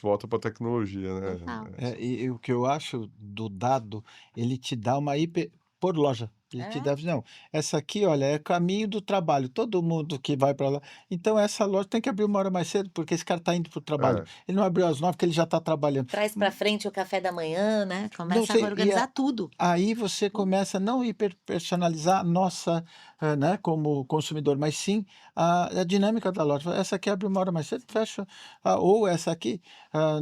S2: volta para a tecnologia, né,
S3: Total.
S2: Edson.
S1: E o que eu acho do dado, ele te dá uma hiper por loja, ele te
S3: É,
S1: dá não, essa aqui olha, é caminho do trabalho, todo mundo que vai para lá então essa loja tem que abrir 1 hora mais cedo, porque esse cara está indo para o trabalho,
S2: É.
S1: ele não abriu às 9 porque ele já está trabalhando.
S3: traz para frente o café da manhã, né,
S1: Não
S3: começa a
S1: sei,
S3: organizar tudo.
S1: aí você
S3: Tudo.
S1: começa a não hiper personalizar a nossa, né, como consumidor, mas sim a dinâmica da loja. Essa aqui abre 1 hora mais cedo, fecha, ou essa aqui,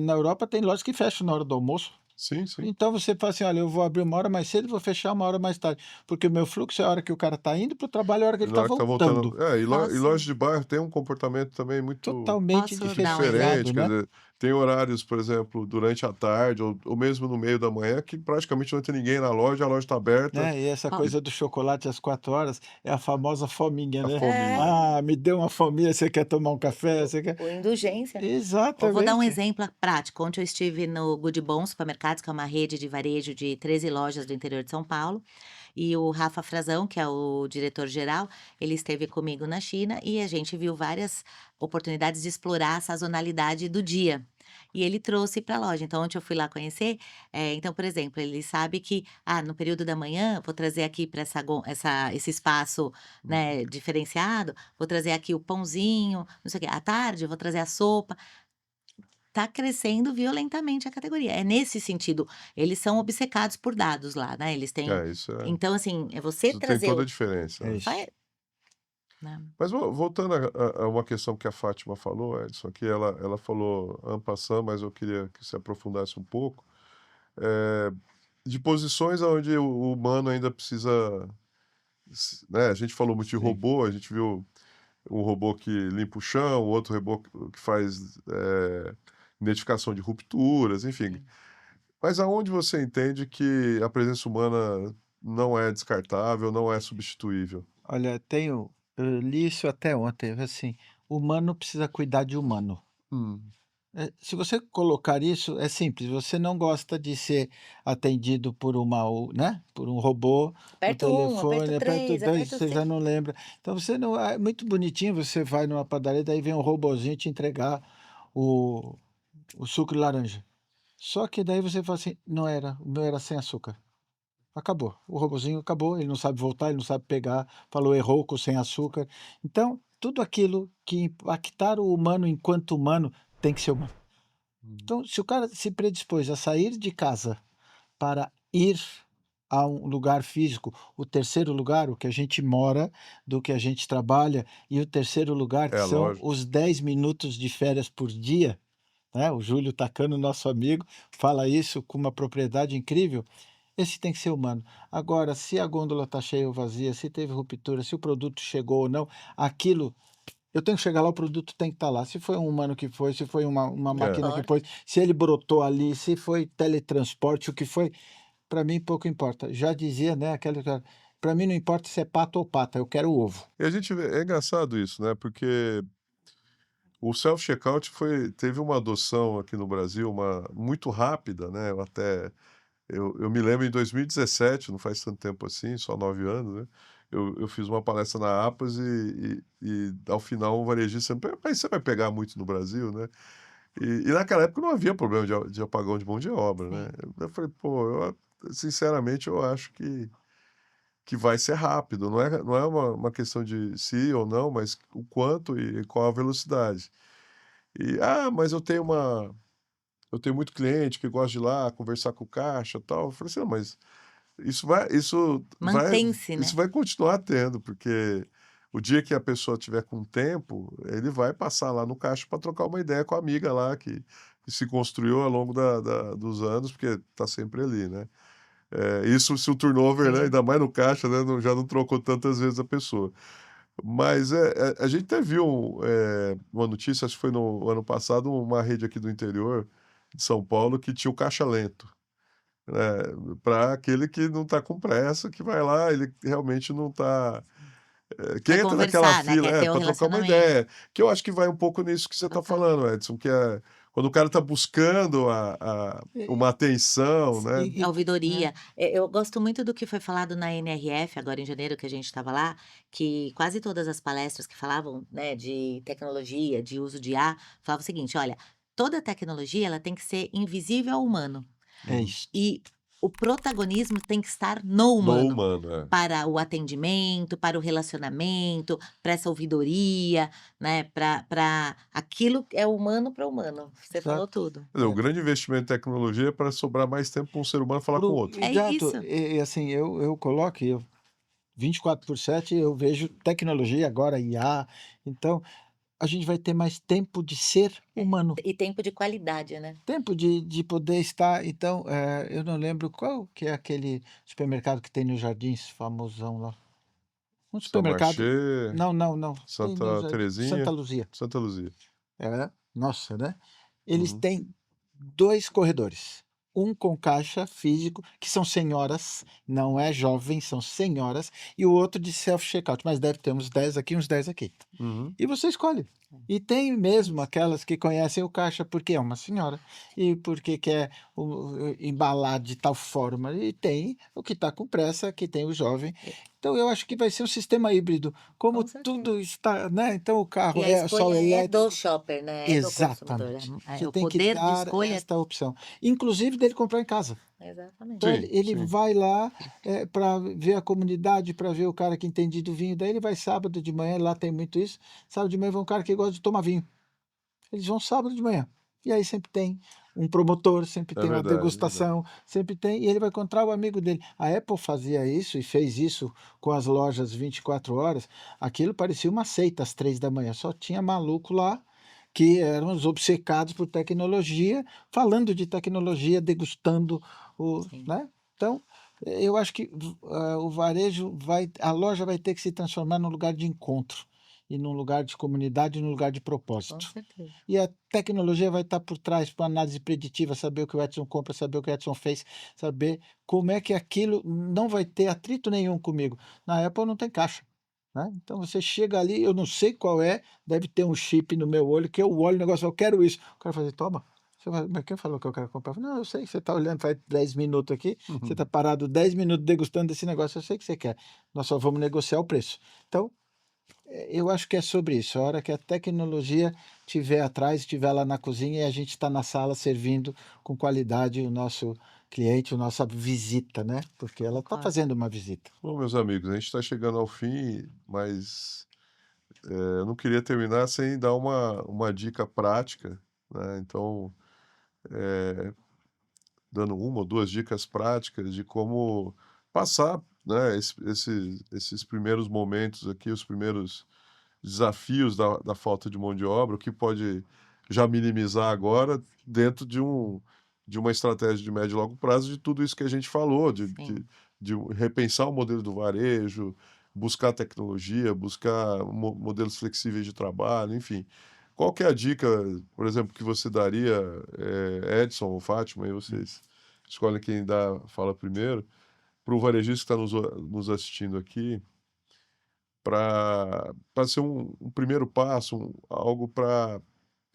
S1: na Europa tem lojas que fecham na hora do almoço.
S2: Sim, sim.
S1: Então você fala assim: "Olha, eu vou abrir 1 hora mais cedo e vou fechar 1 hora mais tarde", porque o meu fluxo é a hora que o cara está indo para o trabalho, é a hora que
S2: E
S1: ele
S2: na
S1: está
S2: hora que tá
S1: voltando.
S2: voltando e loja
S3: Posso
S2: de bairro tem um comportamento também muito
S1: Totalmente
S3: posso dar um
S2: diferente,
S1: diferenciado,
S3: exemplo?
S2: quer
S1: né.
S2: dizer, tem horários, por exemplo, durante a tarde ou mesmo no meio da manhã que praticamente não tem ninguém na loja, a loja está aberta
S1: Né, e essa
S3: Po
S2: e
S1: coisa do chocolate às 4 horas é a famosa fominha,
S2: a
S1: né.
S2: fominha.
S3: é,
S1: "Ah, me deu uma fominha, você quer tomar um café, você quer",
S3: por indulgência. Eu vou dar um
S1: exatamente.
S3: exemplo prático. Ontem eu estive no Good Bom Supermercados, que é uma rede de varejo de 13 lojas do interior de São Paulo, e o Rafa Frazão, que é o diretor-geral, ele esteve comigo na China e a gente viu várias oportunidades de explorar a sazonalidade do dia. E ele trouxe para a loja. Então, ontem eu fui lá conhecer. Então, por exemplo, ele sabe que, no período da manhã, vou trazer aqui para esse espaço, né, diferenciado, vou trazer aqui o pãozinho, não sei o quê. À tarde, eu vou trazer a sopa. Tá crescendo violentamente a categoria. É nesse sentido, eles são obcecados por dados lá, né, eles têm então assim, é você
S2: Isso tem
S3: trazer
S2: toda a
S3: o
S2: diferença,
S1: É
S2: né.
S1: isso.
S3: vai né.
S2: Mas voltando a uma questão que a Fátima falou, Edson, que ela falou en passant, mas eu queria que você aprofundasse um pouco, eh, de posições aonde o humano ainda precisa né, a gente falou muito de
S1: Sim.
S2: robô, a gente viu um robô que limpa o chão, outro robô que faz, identificação de rupturas, enfim.
S3: Sim.
S2: Mas aonde você entende que a presença humana não é descartável, não é substituível?
S1: Olha, tenho Eu li isso até ontem, assim, humano precisa cuidar de humano.
S2: Hum,
S1: Se você colocar isso, é simples, você não gosta de ser atendido por né, por um robô no
S3: Aperto um, aperto
S1: telefone, aperta o
S3: 3,
S1: 2,
S3: aperto
S1: você já
S3: 5.
S1: não lembra. Então você não é muito bonitinho, você vai numa padaria, daí vem um robozinho te entregar o o suco de laranja. Só que daí você fala assim: "Não era, o meu era sem açúcar". Acabou, o robozinho acabou, ele não sabe voltar, ele não sabe pegar, falou errou com sem açúcar. Então, tudo aquilo que impactar o humano enquanto humano, tem que ser humano.
S2: hum.
S1: Então, se o cara se predispôs a sair de casa para ir a um lugar físico, o terceiro lugar, o que a gente mora, do que a gente trabalha, e o terceiro lugar, que
S2: É,
S1: são
S2: lógico.
S1: os 10 minutos de férias por dia, né, o Júlio Tacano, nosso amigo, fala isso com uma propriedade incrível, esse tem que ser humano. Agora, se a gôndola está cheia ou vazia, se teve ruptura, se o produto chegou ou não, aquilo eu tenho que chegar lá, o produto tem que estar lá. Se foi um humano que foi, se foi uma
S3: Não
S2: É.
S1: máquina que
S3: importa.
S1: pôs, se ele brotou ali, se foi teletransporte, o que foi, para mim pouco importa. Já dizia, né, aquele cara: "Pra mim não importa se é pato ou pata, eu quero o ovo".
S2: E a gente vê é engraçado isso, né, porque o self-checkout teve uma adoção aqui no Brasil, uma muito rápida, né, eu me lembro em 2017, não faz tanto tempo assim, só 9 anos, né, eu fiz uma palestra na APAS e ao final um varejista me perguntou: "Mas você vai pegar muito no Brasil, né?" E naquela época não havia problema de apagão de mão de obra, né.
S3: Sim,
S2: Eu falei: "Pô, sinceramente eu acho que vai ser rápido, não é uma questão de se ou não, mas o quanto e qual a velocidade". E: "Ah, mas eu tenho muito cliente que gosta de ir lá conversar com o caixa, tal". Eu falei assim: "Não, mas isso vai isso vai
S3: mantém-se,
S2: isso
S3: né.
S2: vai continuar tendo, porque o dia que a pessoa tiver com tempo, ele vai passar lá no caixa para trocar uma ideia com a amiga lá que se construiu ao longo dos anos, porque tá sempre ali, né". Isso se o turnover, né,
S3: Sim.
S2: ainda mais no caixa, né, já não trocou tantas vezes a pessoa. Mas, a gente até viu, uma notícia, acho que foi no ano passado, uma rede aqui do interior de São Paulo que tinha o caixa lento, né, pra aquele que não está com pressa, que vai lá, ele realmente não está
S3: Quer
S2: quem entra naquela
S3: conversar, né,
S2: fila
S3: quer ter o
S2: para trocar uma
S3: relacionamento.
S2: ideia, que eu acho que vai um pouco nisso que você está
S3: Total.
S2: falando, Edson, que é quando o cara está buscando
S1: E
S2: uma atenção,
S1: e
S2: né.
S3: A
S1: e né,
S3: ouvidoria. Eu gosto muito do que foi falado na NRF agora em janeiro, que a gente estava lá, que quase todas as palestras que falavam, né, de tecnologia, de uso de IA, falavam o seguinte: "Olha, toda tecnologia ela tem que ser invisível ao humano".
S1: é
S2: Uhum.
S1: isso.
S3: E o protagonismo tem que estar no
S2: No
S3: humano,
S2: humano, é.
S3: para o atendimento, para o relacionamento, para essa ouvidoria, né, para aquilo que é humano para humano. Você falou
S1: Exato.
S3: tudo.
S2: Quer dizer, o grande investimento em tecnologia é para sobrar mais tempo para um ser humano falar com o outro.
S3: É
S1: Exato,
S3: isso.
S1: assim, eu coloco, 24/7 eu vejo tecnologia agora, IA, então a gente vai ter mais tempo de ser
S3: É.
S1: humano,
S3: E tempo de qualidade, né.
S1: tempo de poder estar. Então, eu não lembro qual que é aquele supermercado que tem nos Jardins, famosão lá. Um supermercado,
S2: Saint-Marché,
S1: não, não, não, tem nos
S2: Santa
S1: Jardins, Santa
S2: Terezinha,
S1: Luzia.
S2: Santa Luzia.
S1: É, nossa, né. Eles
S2: Uhum.
S1: têm 2 corredores, um com caixa físico, que são senhoras, não é jovem, são senhoras, e o outro de self-checkout, mas deve ter uns 10 aqui, uns 10 aqui.
S2: Uhum.
S1: E você escolhe. E tem
S3: É
S1: mesmo
S3: isso.
S1: aquelas que conhecem o caixa porque é uma senhora, e porque quer embalar de tal forma, e tem o que está com pressa, que tem o jovem.
S3: E
S1: Então eu acho que vai ser um sistema híbrido, como
S3: com certeza.
S1: tudo está, né, então o
S3: E
S1: carro
S3: a
S1: é só
S3: escolha é do
S1: elétrico.
S3: shopper, né, é do consumidor,
S1: Exatamente.
S3: é
S1: Você
S3: o
S1: tem que
S3: poder de
S1: dar
S3: escolha.
S1: esta opção, inclusive dele comprar em casa. Então
S3: Exatamente.
S1: ele
S2: Sim.
S1: vai lá, pra ver a comunidade, para ver o cara que entende do vinho, daí ele vai sábado de manhã, lá tem muito isso, sábado de manhã vai um cara que gosta de tomar vinho. Eles vão sábado de manhã. E aí sempre tem um promotor, sempre
S2: É
S1: tem uma
S2: verdade, é verdade.
S1: degustação, sempre tem, e ele vai encontrar o amigo dele. A Apple fazia isso e fez isso com as lojas 24 horas, aquilo parecia uma seita às 3 da manhã. Só tinha maluco lá, que eram os obcecados por tecnologia, falando de tecnologia, degustando
S3: Sim,
S1: né. Então, eu acho que o varejo a loja vai ter que se transformar num lugar de encontro, e num lugar de comunidade, e num lugar de
S3: com
S1: propósito.
S3: certeza.
S1: E a tecnologia vai estar por trás para análise preditiva, saber o que o Edson compra, saber o que o Edson fez, saber como é que aquilo não vai ter atrito nenhum comigo. Na Apple não tem caixa. né? Então você chega ali, eu não sei qual é, deve ter um chip no meu olho que eu olho o negócio, eu quero isso. O cara fala assim, toma. Mas quem falou que eu quero comprar? Eu falo, não, eu sei, você está olhando faz 10 minutos aqui, você está parado 10 minutos degustando esse negócio, eu sei que você quer. Nós só vamos negociar o preço. Então, eu acho que é sobre isso. A hora que a tecnologia estiver atrás, estiver lá na cozinha e a gente está na sala servindo com qualidade o nosso cliente, a nossa visita, né? Porque ela está
S3: Concordo.
S1: fazendo uma visita.
S2: Bom, meus amigos, a gente está chegando ao fim, mas eu não queria terminar sem dar uma dica prática, né? Então, dando uma ou duas dicas práticas de como passar, né, esses primeiros momentos aqui, os primeiros desafios da falta de mão de obra, o que pode já minimizar agora dentro de uma estratégia de médio e longo prazo de tudo isso que a gente falou,
S3: Sim.
S2: de repensar o modelo do varejo, buscar tecnologia, buscar modelos flexíveis de trabalho, enfim. Qual que é a dica, por exemplo, que você daria, Edson ou Fátima, aí vocês escolhem quem fala primeiro, para o varejista que está nos assistindo aqui, para ser um primeiro passo, algo para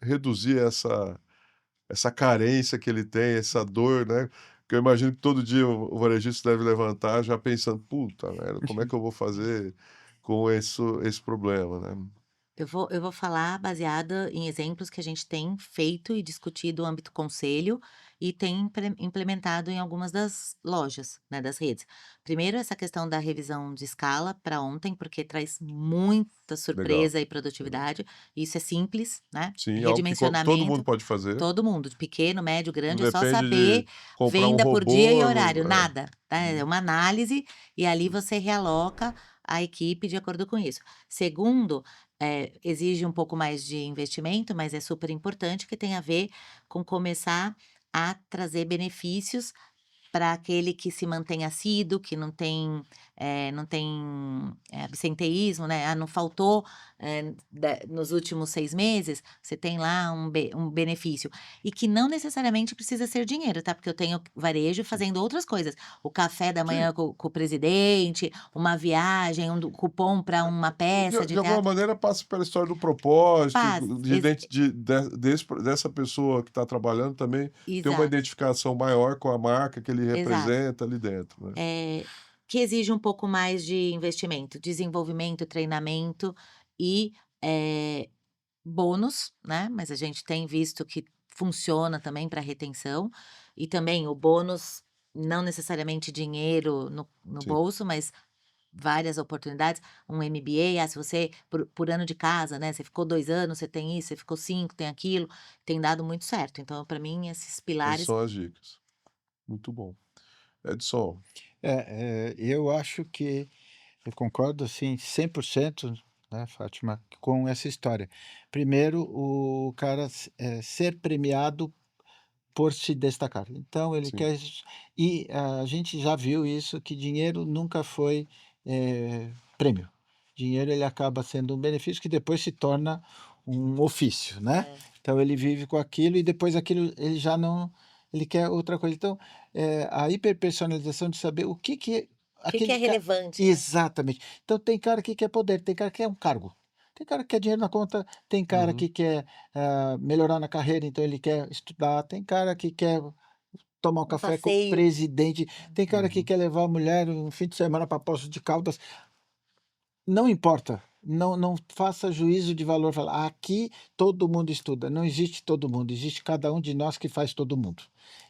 S2: reduzir essa carência que ele tem, essa dor, né? Que eu imagino que todo dia o varejista deve levantar já pensando: "Puta merda, como é que eu vou fazer com esse problema", né?
S3: Eu vou falar baseada em exemplos que a gente tem feito e discutido no âmbito conselho e tem implementado em algumas das lojas, né, das redes. Primeiro, essa questão da revisão de escala para ontem, porque traz muita
S2: Legal,
S3: surpresa e
S2: legal.
S3: produtividade. Isso é simples, né?
S2: Sim, algo que todo mundo
S3: Redimensionamento,
S2: pode fazer,
S3: todo mundo, de pequeno, médio,
S2: não
S3: grande, é só
S2: depende
S3: saber
S2: de comprar um
S3: venda por dia e
S2: robô,
S3: horário,
S2: não
S3: nada. Tá? É
S2: uhum,
S3: uma análise e ali você realoca a equipe de acordo com isso. Segundo, exige um pouco mais de investimento, mas é super importante, que tem a ver com começar a trazer benefícios para aquele que se mantém assíduo, que não tem absenteísmo, né, não faltou, nos últimos 6 meses, você tem lá um benefício. E que não necessariamente precisa ser dinheiro, tá, porque eu tenho varejo
S2: sim.
S3: fazendo outras coisas, o café da
S2: Sim.
S3: manhã com o presidente, uma viagem, cupom para uma peça de
S2: De alguma
S3: teatro.
S2: maneira passa pela história do propósito,
S3: Faz,
S2: dessa pessoa que está trabalhando também ter uma
S3: exato,
S2: identificação maior com a marca que ele
S3: exato.
S2: representa ali dentro, né.
S3: Eh, que exige um pouco mais de investimento, desenvolvimento, treinamento e, bônus, né, mas a gente tem visto que funciona também para retenção, e também o bônus, não necessariamente dinheiro no
S2: Sim,
S3: bolso, mas várias oportunidades, um MBA, se você por ano de casa, né, você ficou 2 anos, você tem isso, você ficou 5, tem aquilo, tem dado muito certo. Então, para mim, esses
S2: essas
S3: pilares.
S2: são as dicas. Muito bom. Edson,
S1: Eu acho que eu concordo assim 100%, né, Fátima, com essa história. Primeiro, o cara ser premiado por se destacar. Então ele
S2: sim,
S1: quer e a gente já viu isso, que dinheiro nunca foi, prêmio. Dinheiro ele acaba sendo um benefício que depois se torna um ofício, né.
S3: É.
S1: Então ele vive com aquilo e depois aquilo ele já não ele quer outra coisa. Então, a hiperpersonalização de saber o que que
S3: O que que
S1: aquele
S3: é
S1: ca
S3: relevante, né?
S1: exatamente. Então tem cara que quer poder, tem cara que quer um cargo, tem cara que quer dinheiro na conta, tem cara
S2: uhum,
S1: que quer melhorar na carreira, então ele quer estudar, tem cara que quer tomar um
S3: Um
S1: café com o
S3: passeio.
S1: presidente, tem cara que
S2: uhum.
S1: quer levar a mulher um fim de semana para Poços de Caldas, não importa, não faça juízo de valor, falar: "Aqui todo mundo estuda", não existe todo mundo, existe cada um de nós que faz todo mundo.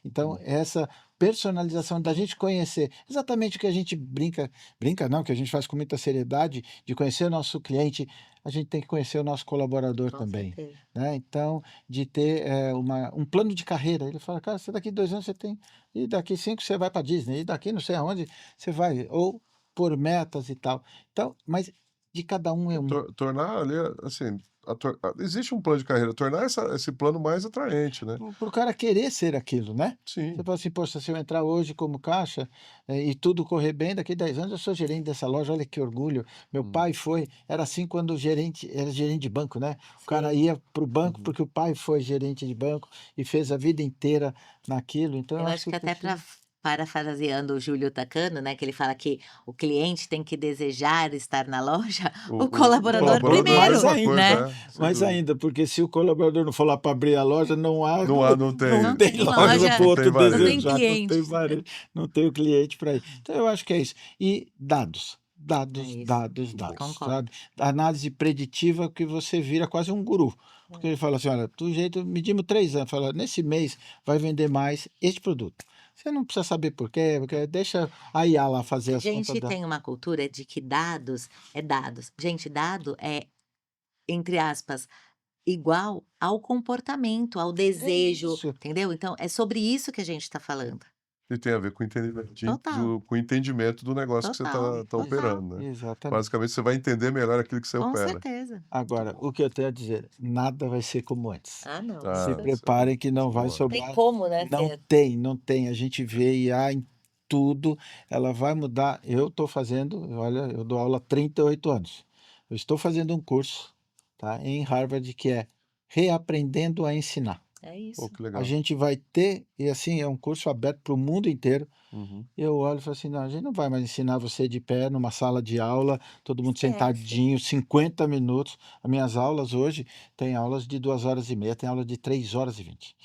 S1: Então
S2: Sim,
S1: essa personalização da
S3: Sim,
S1: gente conhecer exatamente o que a gente brinca não, que a gente faz com muita seriedade, de conhecer o nosso cliente, a gente tem que conhecer o nosso colaborador
S3: com
S1: também,
S3: certeza.
S1: né. Então, de ter, um plano de carreira, ele fala: "Cara, você daqui 2 anos você tem e daqui 5 você vai para Disney, e daqui não sei aonde você vai", ou por metas e tal. Então, mas de cada um é um.
S2: Tornar ali, assim, existe um plano de carreira, tornar esse plano mais atraente, né.
S1: Para o cara querer ser aquilo, né. Você
S2: Sim,
S1: fala assim: "Poxa, se eu entrar hoje como caixa, e tudo correr bem, daqui 10 anos eu sou gerente dessa loja, olha que orgulho. Meu
S2: hum,
S1: pai foi", era assim quando o gerente era gerente de banco, né. O cara
S3: Sim.
S1: ia para o banco
S2: uhum.
S1: porque o pai foi gerente de banco e fez a vida inteira naquilo, então eu
S3: Eu
S1: acho
S3: acho
S1: que
S3: que até para
S1: precisa.
S3: parafraseando o Júlio Tacano, né, que ele fala que o cliente tem que desejar estar na loja, o colaborador
S2: colaborador é a
S3: primeiro,
S2: mesma
S1: Mais
S2: coisa,
S3: né?
S2: sem
S1: Mais
S2: dúvida.
S1: ainda, porque se o colaborador não for lá para abrir a loja,
S2: Não tem.
S1: não tem
S3: tem
S1: loja
S3: loja,
S1: para o outro
S2: Não tem varejo.
S3: não tem
S1: desejar, não tem
S3: clientes.
S1: varejo, não tem o cliente para ir. Então, eu acho que é isso. E dados.
S3: É
S1: Dados,
S3: isso,
S1: dados, dados,
S3: concordo.
S1: sabe? Análise preditiva que você vira quase um guru. Porque ele fala assim, olha, do jeito, medimos 3 anos, fala, nesse mês vai vender mais este produto. Você não precisa saber por quê, porque deixa a IA lá fazer
S3: A
S1: as contas
S3: gente
S1: dela.
S3: tem uma cultura de que dados é dados. Gente, dado é, entre aspas, igual ao comportamento, ao desejo,
S1: isso.
S3: entendeu? Então, é sobre isso que a gente está falando.
S2: E tem a ver com o entendimento,
S3: Total,
S2: com o entendimento do negócio que você
S3: total,
S2: está
S3: total.
S2: operando, né?
S1: Exatamente.
S2: Basicamente, você vai entender melhor aquilo que você
S3: Com
S2: opera.
S3: certeza.
S1: Agora, o que eu tenho a dizer, nada vai ser como antes.
S3: Ah, não.
S2: Ah,
S1: Se
S2: isso
S1: preparem que não vai
S2: bom.
S3: Não tem
S1: sobrar.
S3: como, né?
S1: Não tem. A gente vê IA em tudo, ela vai mudar. Eu estou fazendo, olha, eu dou aula há 38 anos. Eu estou fazendo um curso, tá, em Harvard que é Reaprendendo a Ensinar.
S3: É
S2: Pô,
S3: isso.
S2: que
S1: A
S2: legal.
S1: gente vai ter, e assim, é um curso aberto para o mundo inteiro.
S2: Uhum.
S1: Eu olho e falo assim, não, a gente não vai mais ensinar você de pé numa sala de aula, todo mundo
S3: Esquece.
S1: sentadinho, 50 minutos. As minhas aulas hoje tem aulas de 2 horas e meia, tem aula de 3 horas e 20.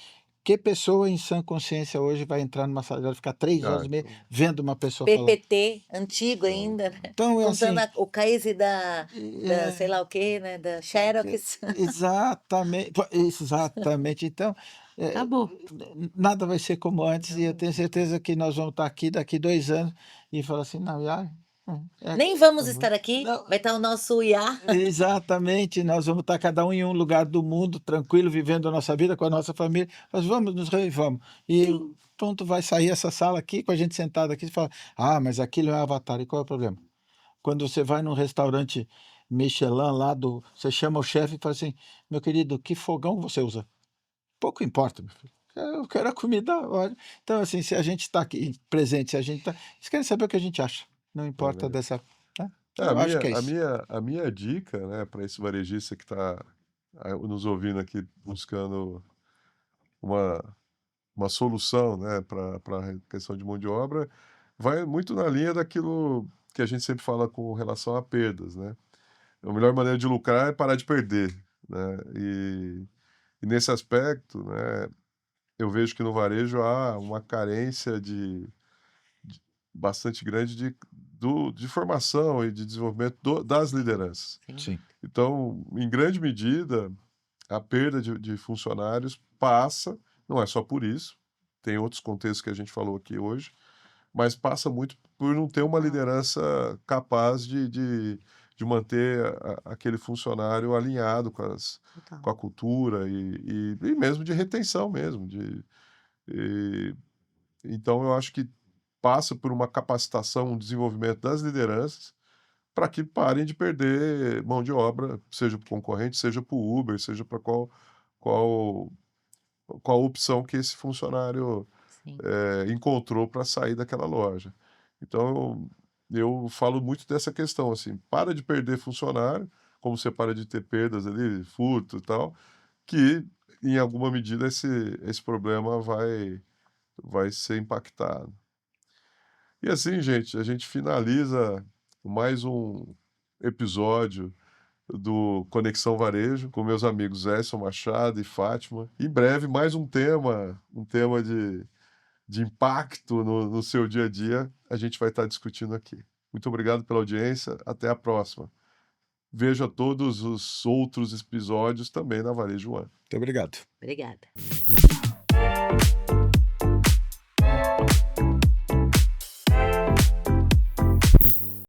S1: Que pessoa em sã consciência hoje vai entrar numa sala de aula e ficar 3 horas e meia
S2: então,
S1: vendo uma pessoa falar?
S3: PPT, antigo ainda, né?
S1: Então, é assim,
S3: Contando o case da sei
S1: é,
S3: lá o quê, né? Da Xerox.
S1: exatamente. Então,
S3: Acabou.
S1: nada vai ser como antes, e eu tenho certeza que nós vamos estar aqui daqui 2 anos e falar assim, não, já,
S3: Nem vamos estar aqui,
S1: Não.
S3: vai estar o nosso IA.
S1: exatamente, nós vamos estar cada um em um lugar do mundo, tranquilo, vivendo a nossa vida com a nossa família, mas vamos nos reunir, vamos. E pronto, vai sair essa sala aqui, com a gente sentado aqui, e fala, mas aquilo é um avatar, e qual é o problema? Quando você vai num restaurante Michelin você chama o chefe e fala assim, meu querido, que fogão você usa? Pouco importa, meu filho. Eu quero a comida, olha. Então, assim, se a gente está aqui presente, se a gente está. Eles querem saber o que a gente acha. Não importa
S2: legal.
S1: dessa. Né?
S2: A
S1: Eu acho
S2: minha,
S1: que é
S2: a
S1: isso.
S2: minha, a minha dica, né, para esse varejista que está nos ouvindo aqui buscando uma, uma solução, né, para a questão de mão de obra, vai muito na linha daquilo que a gente sempre fala com relação a perdas, né? A melhor maneira de lucrar é parar de perder, né? E nesse aspecto, né, eu vejo que no varejo há uma carência bastante grande de formação e de desenvolvimento das lideranças.
S1: Sim.
S2: Então, em grande medida, a perda de funcionários passa, não é só por isso, tem outros contextos que a gente falou aqui hoje, mas passa muito por não ter uma liderança capaz de manter aquele funcionário alinhado
S3: Total.
S2: com a cultura e mesmo de retenção mesmo. Então, eu acho que passa por uma capacitação, um desenvolvimento das lideranças para que parem de perder mão de obra, seja para o concorrente, seja para o Uber, seja para qual, qual opção que esse funcionário
S3: Sim.
S2: encontrou para sair daquela loja. Então, eu falo muito dessa questão, assim, para de perder funcionário, como você para de ter perdas ali, furto e tal, que em alguma medida esse problema vai ser impactado. E assim, gente, a gente finaliza mais um episódio do Conexão Varejo com meus amigos Edson Machado e Fátima. Em breve, mais um tema de impacto no seu dia a dia, a gente vai estar discutindo aqui. Muito obrigado pela audiência, até a próxima. Veja todos os outros episódios também na Varejo One.
S1: Muito obrigado.
S3: Obrigada.